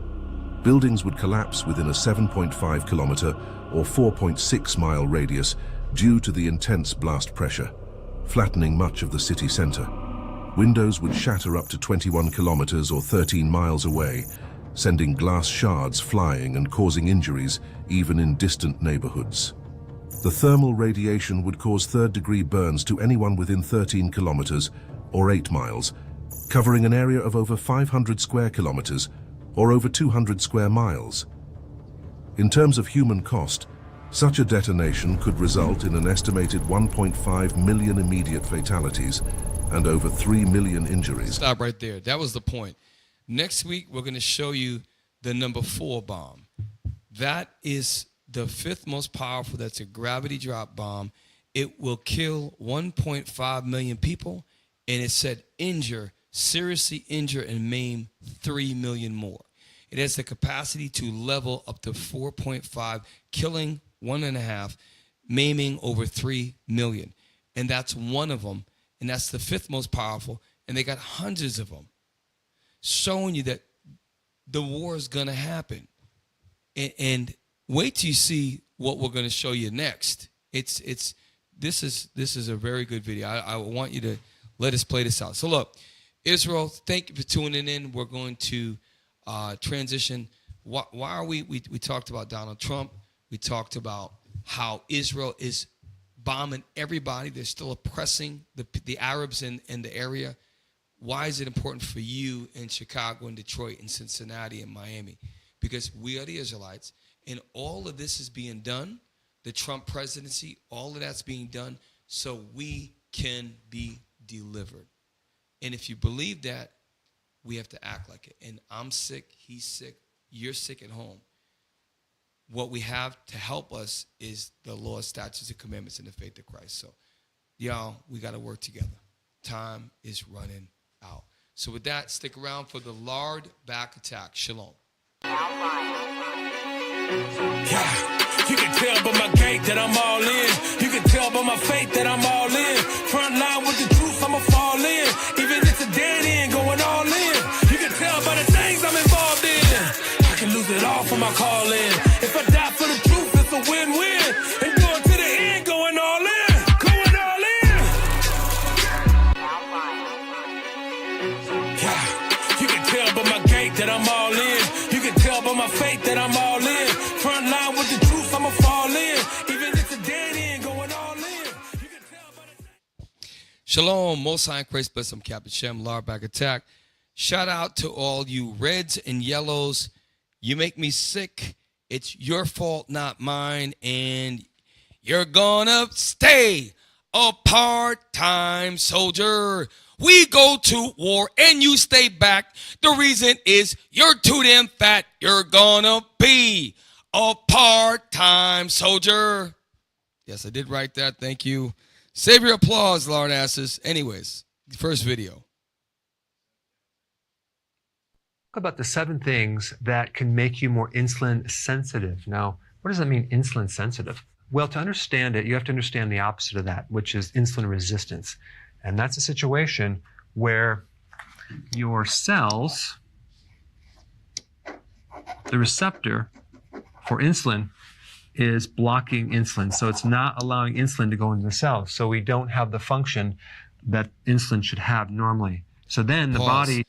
Buildings would collapse within a 7.5 kilometer or 4.6 mile radius due to the intense blast pressure, flattening much of the city center. Windows would shatter up to 21 kilometers or 13 miles away, sending glass shards flying and causing injuries even in distant neighborhoods. The thermal radiation would cause third-degree burns to anyone within 13 kilometers or 8 miles, covering an area of over 500 square kilometers or over 200 square miles. In terms of human cost, such a detonation could result in an estimated 1.5 million immediate fatalities and over 3 million injuries. Stop right there. That was the point. Next week, we're going to show you the number 4 bomb. That is the 5th most powerful. That's a gravity drop bomb. It will kill 1.5 million people, and it said seriously injure and maim 3 million more. It has the capacity to level up to 4.5, killing 1.5, maiming over 3 million. And that's one of them. And that's the 5th most powerful. And they got hundreds of them, showing you that the war is going to happen. And wait till you see what we're going to show you next. It's this is a very good video. I want you to let us play this out. So look, Israel, thank you for tuning in. We're going to transition. Why are we talked about Donald Trump. We talked about how Israel is bombing everybody. They're still oppressing the Arabs in the area. Why is it important for you in Chicago and Detroit and Cincinnati and Miami? Because we are the Israelites, and all of this is being done, the Trump presidency, all of that's being done so we can be delivered. And if you believe that, we have to act like it. And I'm sick, he's sick, you're sick at home. What we have to help us is the law, statutes, and commandments in the faith of Christ. So, y'all, we got to work together. Time is running out. So with that, stick around for the Lard back attack. Shalom. Yeah. You can tell by my gait that I'm all in. You can tell by my faith that I'm all in. Front line with the truth, I'ma fall in. Even if it's a dead end, going all in. You can tell by the things I'm involved in. I can lose it all for my calling. If I die for the truth, it's a win-win. And going to the end, going all in. Going all in. Yeah. You can tell by my gait that I'm all in. You can tell by my faith that I'm all in. Front line with the truth, I'ma fall in. Even if it's a dead end, going all in. You can tell by the... Shalom, Most High in Christ, bless. I'm Captain Shem, Lard back attack. Shout out to all you reds and yellows. You make me sick. It's your fault, not mine. And you're gonna stay a part-time soldier. We go to war and you stay back. The reason is you're too damn fat. You're gonna be a part-time soldier. Yes, I did write that. Thank you. Save your applause, lard asses. Anyways, first video. Talk about the 7 things that can make you more insulin sensitive. Now, what does that mean, insulin sensitive? Well, to understand it, you have to understand the opposite of that, which is insulin resistance. And that's a situation where your cells, the receptor for insulin is blocking insulin. So it's not allowing insulin to go into the cells. So we don't have the function that insulin should have normally. So then the body...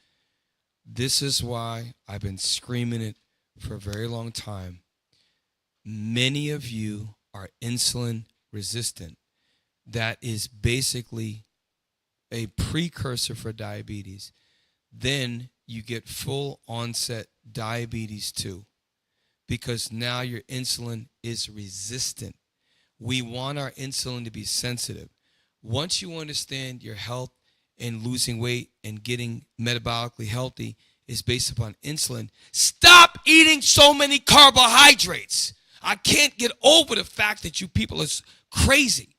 This is why I've been screaming it for a very long time. Many of you are insulin resistant. That is basically a precursor for diabetes. Then you get full onset diabetes too, because now your insulin is resistant. We want our insulin to be sensitive. Once you understand your health and losing weight and getting metabolically healthy is based upon insulin, stop eating so many carbohydrates. I can't get over the fact that you people are crazy.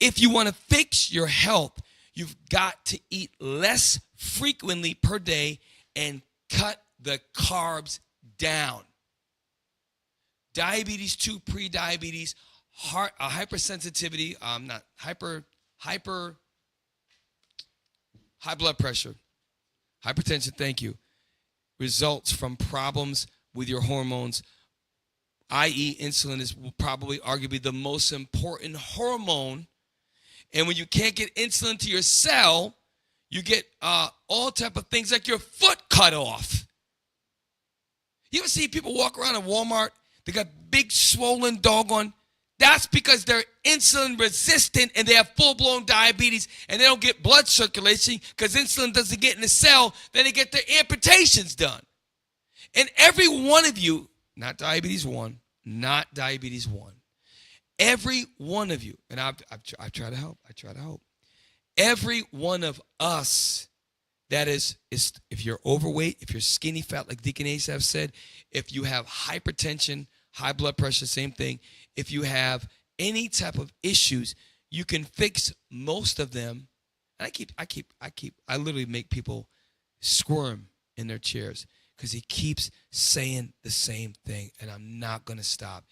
If you want to fix your health, you've got to eat less frequently per day and cut the carbs down. Diabetes 2, pre-diabetes, hypersensitivity, high blood pressure, hypertension, thank you, results from problems with your hormones, i.e. insulin is probably arguably the most important hormone. And when you can't get insulin to your cell, you get all type of things like your foot cut off. You ever see people walk around at Walmart? They got big swollen doggone. That's because they're insulin resistant and they have full-blown diabetes and they don't get blood circulation because insulin doesn't get in the cell. Then they get their amputations done. And every one of you, not diabetes 1, every one of you, and I've tried to help. Every one of us that is if you're overweight, if you're skinny fat, like Deacon Asaph said, if you have hypertension, high blood pressure, same thing. If you have any type of issues, you can fix most of them. And I literally make people squirm in their chairs because he keeps saying the same thing, and I'm not going to stop.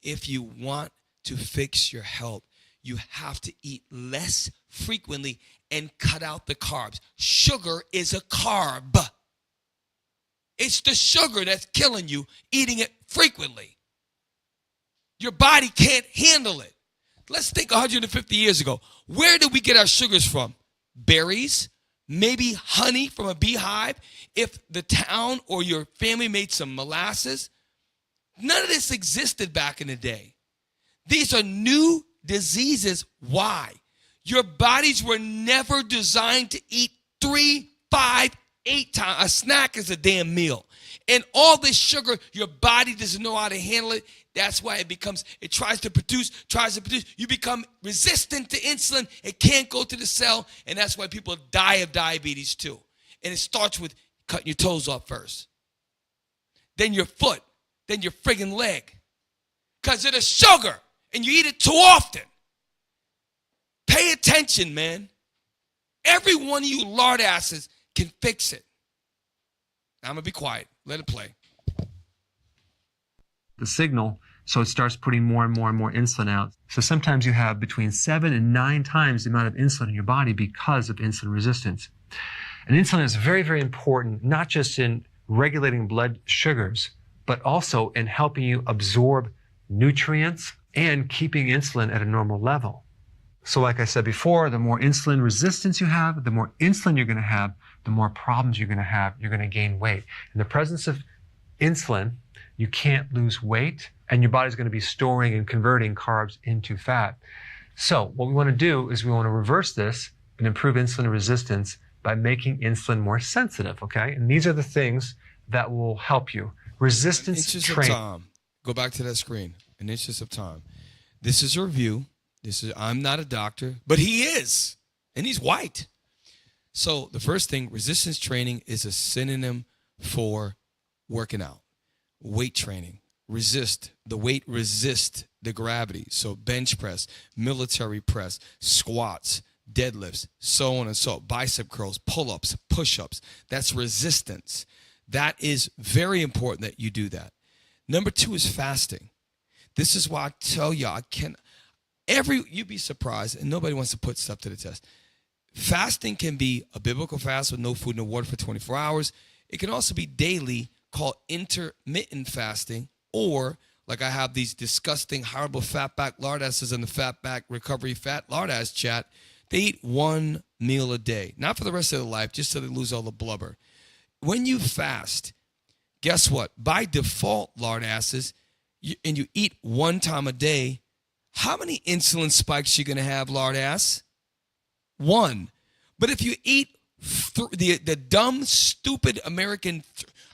If you want to fix your health, you have to eat less frequently and cut out the carbs. Sugar is a carb. It's the sugar that's killing you, eating it frequently. Your body can't handle it. Let's think 150 years ago. Where did we get our sugars from? Berries, maybe honey from a beehive. If the town or your family made some molasses, none of this existed back in the day. These are new diseases. Why? Your bodies were never designed to eat 3, 5, 8 times. A snack is a damn meal. And all this sugar, your body doesn't know how to handle it. That's why it tries to produce. You become resistant to insulin. It can't go to the cell. And that's why people die of diabetes too. And it starts with cutting your toes off first. Then your foot. Then your friggin' leg. Because of the sugar. And you eat it too often. Pay attention, man. Every one of you lard asses can fix it. Now I'm going to be quiet. Let it play. The signal, so it starts putting more and more and more insulin out. So sometimes you have between 7 and 9 times the amount of insulin in your body because of insulin resistance. And insulin is very, very important, not just in regulating blood sugars, but also in helping you absorb nutrients and keeping insulin at a normal level. So like I said before, the more insulin resistance you have, the more insulin you're going to have, the more problems you're going to have. You're going to gain weight. In the presence of insulin, you can't lose weight, and your body's going to be storing and converting carbs into fat. So what we want to do is we want to reverse this and improve insulin resistance by making insulin more sensitive, okay? And these are the things that will help you. Resistance training. Go back to that screen. In interest of time. This is a review. I'm not a doctor, but he is, and he's white. So the first thing, resistance training is a synonym for working out. Weight training, the weight resist the gravity. So bench press, military press, squats, deadlifts, so on and so on, bicep curls, pull-ups, push-ups. That's resistance. That is very important that you do that. Number 2 is fasting. This is why I tell you, you'd be surprised, and nobody wants to put stuff to the test. Fasting can be a biblical fast with no food, no water for 24 hours. It can also be daily, called intermittent fasting, or like I have these disgusting, horrible fatback lardasses in the Fatback Recovery Fat Lardass chat. They eat 1 meal a day, not for the rest of their life, just so they lose all the blubber. When you fast, guess what? By default, lardasses, and you eat 1 time a day, how many insulin spikes you going to have, lardass? 1. But if you eat the dumb, stupid American,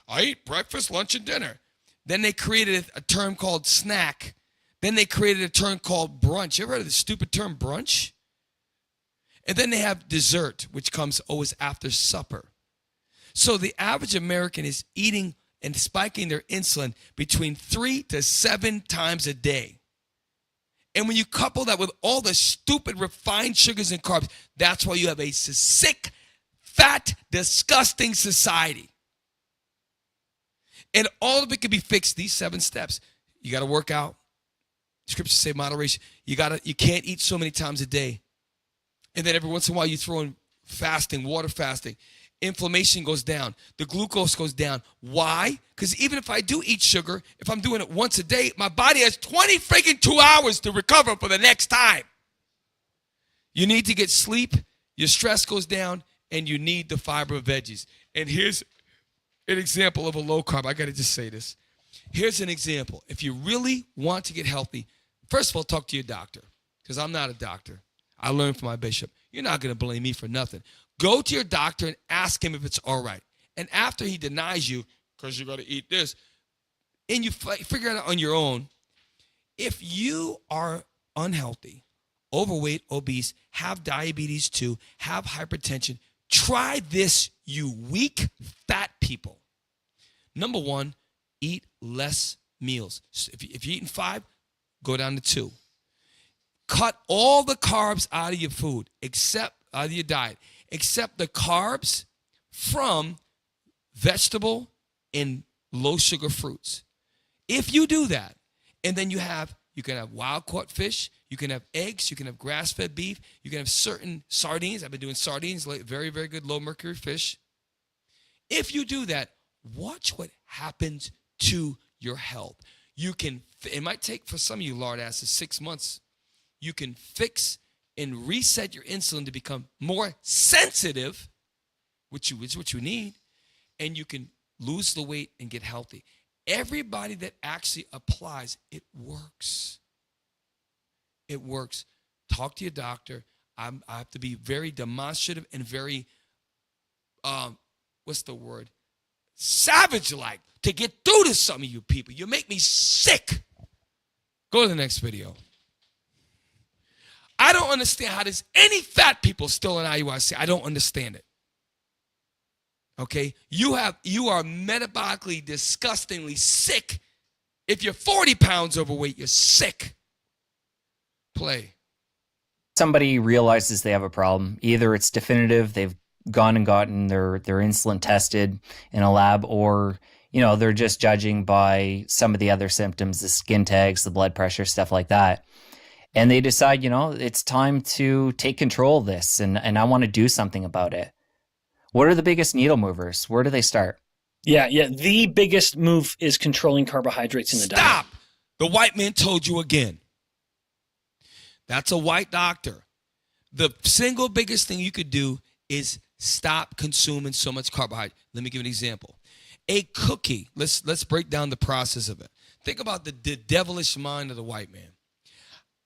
I eat breakfast, lunch, and dinner. Then they created a term called snack. Then they created a term called brunch. You ever heard of the stupid term brunch? And then they have dessert, which comes always after supper. So the average American is eating and spiking their insulin between 3 to 7 times a day. And when you couple that with all the stupid refined sugars and carbs, that's why you have a sick, fat, disgusting society. And all of it can be fixed, these 7 steps. You got to work out. Scriptures say moderation. You can't eat so many times a day. And then every once in a while you throw in fasting, water fasting. Inflammation goes down. The glucose goes down. Why? Because even if I do eat sugar, if I'm doing it once a day, my body has 2 hours to recover for the next time. You need to get sleep. Your stress goes down, and you need the fiber of veggies. And here's an example of a low carb. I got to just say this. Here's an example. If you really want to get healthy, first of all, talk to your doctor, because I'm not a doctor. I learned from my bishop. You're not going to blame me for nothing. Go to your doctor and ask him if it's all right. And after he denies you, because you got to eat this, and you figure it out on your own, if you are unhealthy, overweight, obese, have diabetes too, have hypertension, try this, you weak, fat people. Number 1, eat less meals. So if you're eating 5, go down to 2. Cut all the carbs out of your food, out of your diet, except the carbs from vegetable and low-sugar fruits. If you do that, and then you can have wild-caught fish, you can have eggs, you can have grass-fed beef, you can have certain sardines. I've been doing sardines, very, very good low-mercury fish. If you do that, watch what happens to your health. It might take, for some of you lard asses, 6 months. you can fix and reset your insulin to become more sensitive, which is what you need, and you can lose the weight and get healthy. Everybody that actually applies, it works. It works. Talk to your doctor. I have to be very demonstrative and very, savage-like to get through to some of you people. You make me sick. Go to the next video. I don't understand how there's any fat people still in IUIC. I don't understand it. Okay? You are metabolically, disgustingly sick. If you're 40 pounds overweight, you're sick. Play. Somebody realizes they have a problem. Either it's definitive, they've gone and gotten their insulin tested in a lab, or they're just judging by some of the other symptoms, the skin tags, the blood pressure, stuff like that. And they decide, it's time to take control of this and I want to do something about it. What are the biggest needle movers? Where do they start? Yeah. The biggest move is controlling carbohydrates in the diet. Stop! The white man told you again. That's a white doctor. The single biggest thing you could do is stop consuming so much carbohydrate. Let me give you an example. A cookie, let's break down the process of it. Think about the devilish mind of the white man.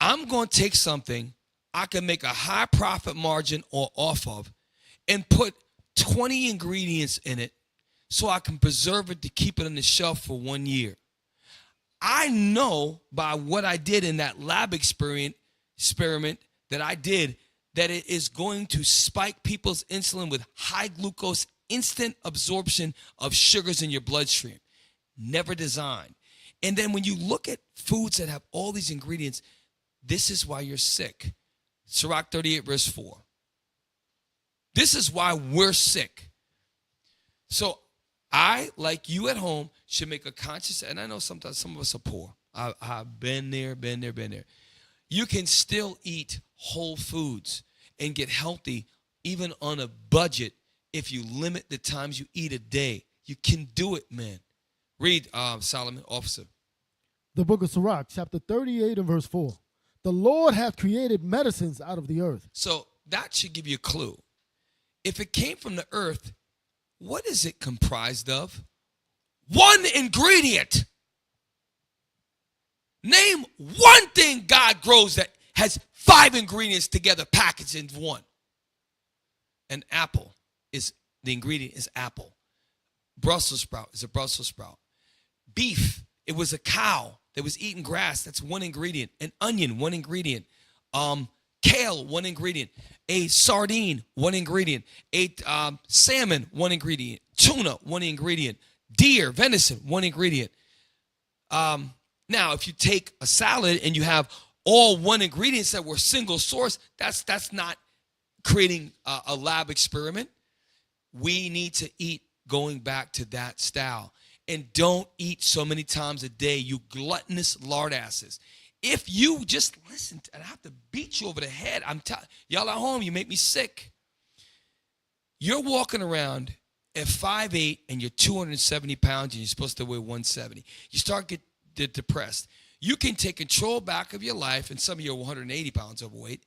I'm going to take something I can make a high profit margin or off of and put 20 ingredients in it so I can preserve it to keep it on the shelf for 1 year. I know by what I did in that lab experiment that I did that it is going to spike people's insulin with high glucose, instant absorption of sugars in your bloodstream. Never designed. And then when you look at foods that have all these ingredients, this is why you're sick. Sirach 38 verse 4. This is why we're sick. So I, like you at home, should make a conscious, and I know sometimes some of us are poor. I've been there. You can still eat whole foods and get healthy even on a budget if you limit the times you eat a day. You can do it, man. Read, Solomon, officer. The book of Sirach, chapter 38 and verse 4. The Lord hath created medicines out of the earth. So that should give you a clue. If it came from the earth, what is it comprised of? One ingredient. Name one thing God grows that has 5 ingredients together packaged in one. An apple is, the ingredient is apple. Brussels sprout is a Brussels sprout. Beef, it was a cow that was eating grass. That's one ingredient. An onion, one ingredient. Kale, one ingredient. A sardine, one ingredient. A salmon, one ingredient. Tuna, one ingredient. Deer, venison, one ingredient. Now, if you take a salad and you have all one ingredients that were single source, that's not creating a lab experiment. We need to eat going back to that style. And don't eat so many times a day, you gluttonous lard asses. If you just listen, and I have to beat you over the head, y'all at home, you make me sick. You're walking around at 5'8" and you're 270 pounds and you're supposed to weigh 170. You start get depressed. You can take control back of your life, and some of you are 180 pounds overweight.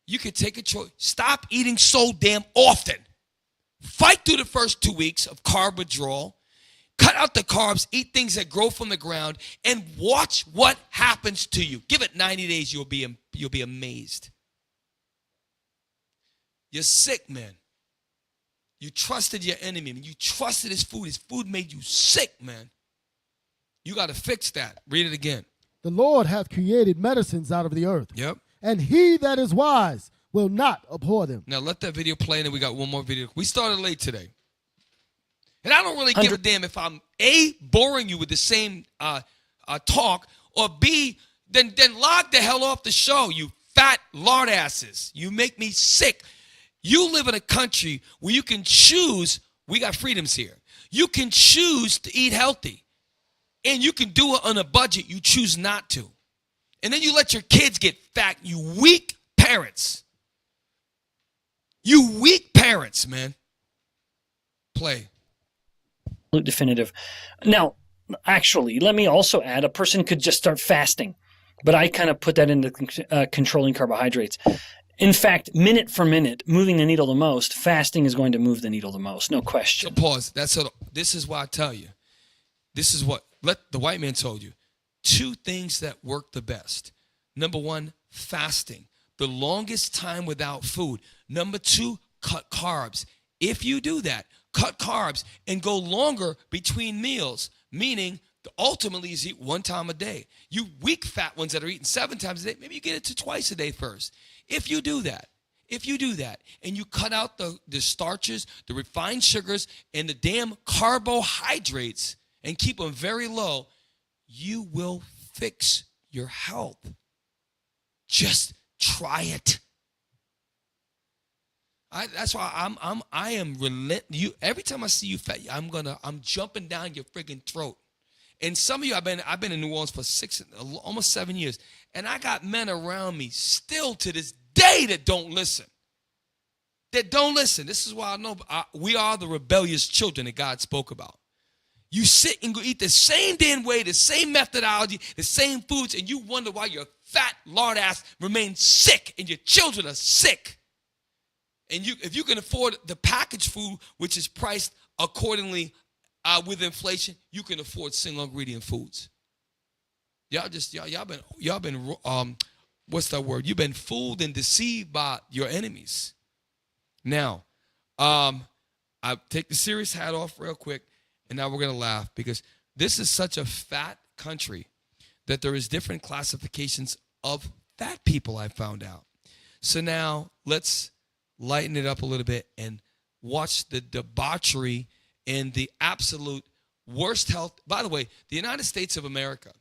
You can take control. Stop eating so damn often. Fight through the first 2 weeks of carb withdrawal. Cut out the carbs, eat things that grow from the ground, and watch what happens to you. Give it 90 days, you'll be amazed. You're sick, man. You trusted your enemy. You trusted his food. His food made you sick, man. You got to fix that. Read it again. The Lord hath created medicines out of the earth. Yep. And he that is wise will not abhor them. Now let that video play, and then we got one more video. We started late today. And I don't really give a damn if I'm A, boring you with the same talk, or B, then log the hell off the show, you fat lard asses. You make me sick. You live in a country where you can choose. We got freedoms here. You can choose to eat healthy. And you can do it on a budget. You choose not to. And then you let your kids get fat. You weak parents. You weak parents, man. Play. Definitive. Now, actually, let me also add, a person could just start fasting. But I kind of put that into controlling carbohydrates. In fact, minute for minute, moving the needle the most, fasting is going to move the needle the most, no question. So pause. This is why I tell you. This is what the white man told you. 2 things that work the best. Number 1, fasting. The longest time without food. Number 2, cut carbs. If you do that, cut carbs and go longer between meals, meaning ultimately is eat 1 time a day. You weak fat ones that are eating 7 times a day, maybe you get it to twice a day first. If you do that, and you cut out the starches, the refined sugars, and the damn carbohydrates and keep them very low, you will fix your health. Just try it. That's why I am relentless. Every time I see you fat, I'm jumping down your friggin' throat. And some of you, I've been in New Orleans for almost 7 years, and I got men around me still to this day that don't listen. This is why I know we are the rebellious children that God spoke about. You sit and go eat the same damn way, the same methodology, the same foods, and you wonder why your fat lard ass remains sick and your children are sick. And if you can afford the packaged food, which is priced accordingly with inflation, you can afford single ingredient foods. Y'all been what's that word? You've been fooled and deceived by your enemies. Now, I take the serious hat off real quick, and now we're gonna laugh because this is such a fat country that there is different classifications of fat people. I found out. So now let's lighten it up a little bit and watch the debauchery and the absolute worst health. By the way, the United States of America,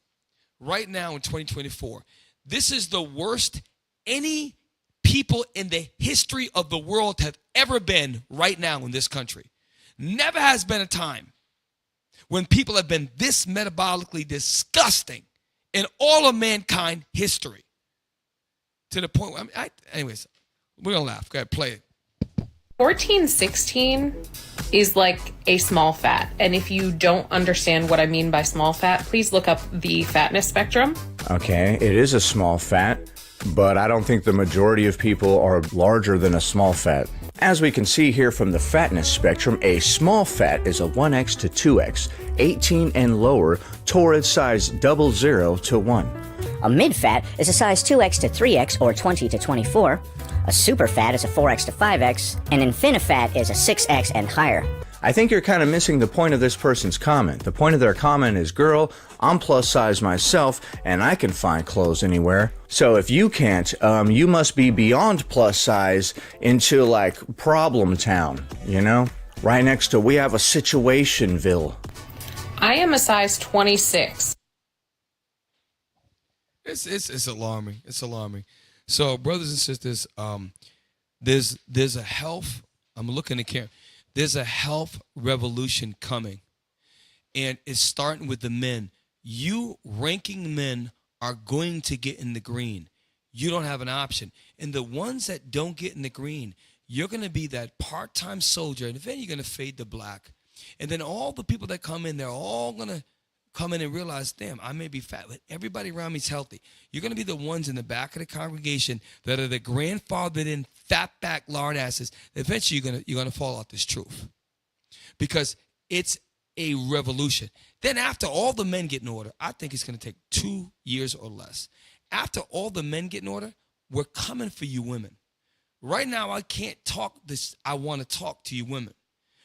right now in 2024, this is the worst any people in the history of the world have ever been right now in this country. Never has been a time when people have been this metabolically disgusting in all of mankind history. To the point where, anyways, we're going to laugh. Go ahead, play it. 1416 is like a small fat. And if you don't understand what I mean by small fat, please look up the fatness spectrum. Okay, it is a small fat, but I don't think the majority of people are larger than a small fat. As we can see here from the fatness spectrum, a small fat is a 1x to 2x, 18 and lower, torrid size 00 to 1. A mid-fat is a size 2x to 3x or 20 to 24. A super fat is a 4x to 5x, and infinifat is a 6x and higher. I think you're kind of missing the point of this person's comment. The point of their comment is, girl, I'm plus size myself, and I can find clothes anywhere. So if you can't, you must be beyond plus size into like problem town, you know? Right next to we have a situationville. I am a size 26. It's alarming. It's alarming. So, brothers and sisters, there's a health. I'm looking at camera. There's a health revolution coming, and it's starting with the men. You ranking men are going to get in the green. You don't have an option. And the ones that don't get in the green, you're going to be that part-time soldier, and then you're going to fade to black. And then all the people that come in, they're all going to come in and realize, damn, I may be fat, but everybody around me is healthy. You're going to be the ones in the back of the congregation that are the grandfathered in fat back lard asses. Eventually, you're going to fall out this truth because it's a revolution. Then after all the men get in order, I think it's going to take 2 years or less. After all the men get in order, we're coming for you women. Right now, I can't talk this. I want to talk to you women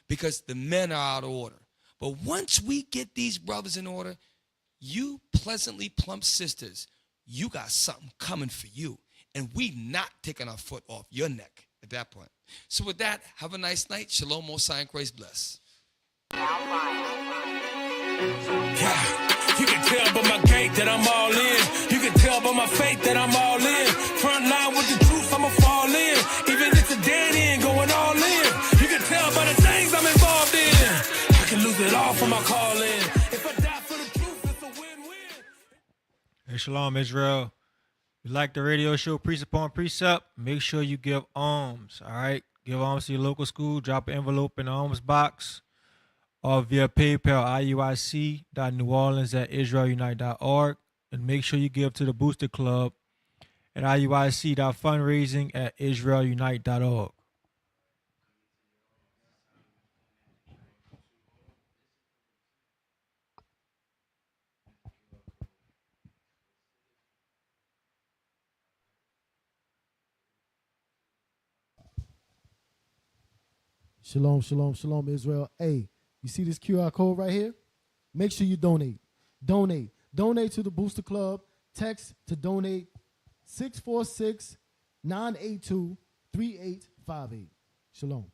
because the men are out of order. But once we get these brothers in order, you pleasantly plump sisters, you got something coming for you. And we not taking our foot off your neck at that point. So with that, have a nice night. Shalom, Mosai, and Christ bless. Yeah, you can tell by my gait that I'm all in. You can tell by my faith that I'm all in. Front line with the truth, I'ma fall in. Even if it's a dead end, going all in. You can tell by the things I'm involved in. Can lose it all for my calling. If I die for the truth, it's a win-win. Hey, Shalom, Israel. If you like the radio show Precept Upon Precept, make sure you give alms, all right? Give alms to your local school. Drop an envelope in the alms box or via PayPal, IUIC.NewOrleans@IsraelUnite.org. And make sure you give to the Booster Club at IUIC.fundraising at israelunite.org. Shalom, shalom, shalom, Israel. Hey, you see this QR code right here? Make sure you donate. Donate. Donate to the Booster Club. Text to donate 646-982-3858. Shalom.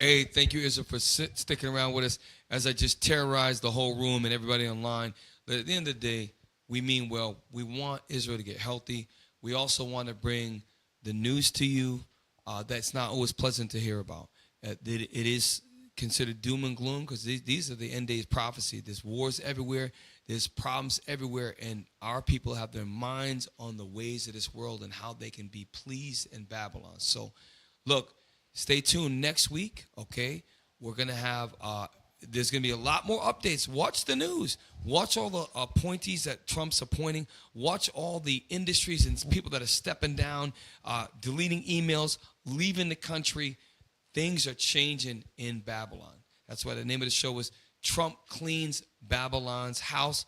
Hey, thank you, Israel, for sticking around with us as I just terrorized the whole room and everybody online. But at the end of the day, we mean well. We want Israel to get healthy. We also want to bring the news to you that's not always pleasant to hear about. It is considered doom and gloom because these are the end days prophecy. There's wars everywhere. There's problems everywhere. And our people have their minds on the ways of this world and how they can be pleased in Babylon. So, look, stay tuned next week, okay? We're going to have, there's going to be a lot more updates. Watch the news. Watch all the appointees that Trump's appointing. Watch all the industries and people that are stepping down, deleting emails, leaving the country. Things are changing in Babylon. That's why the name of the show was Trump Cleans Babylon's House,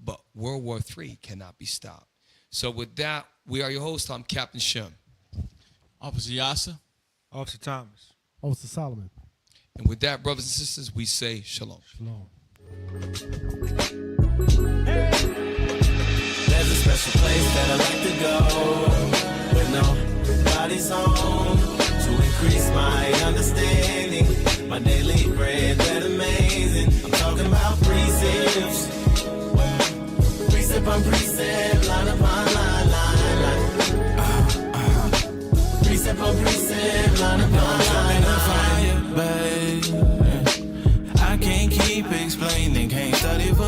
but World War III cannot be stopped. So with that, we are your host. I'm Captain Shem. Officer Yasser. Officer Thomas. Officer Solomon. And with that, brothers and sisters, we say shalom. Shalom. There's a special place that I like to go when nobody's home to increase my understanding. My daily bread, that amazing. I'm talking about precepts. Precept on precept, line upon line, Precept on precept, line upon line, babe. I can't keep explaining, can't study for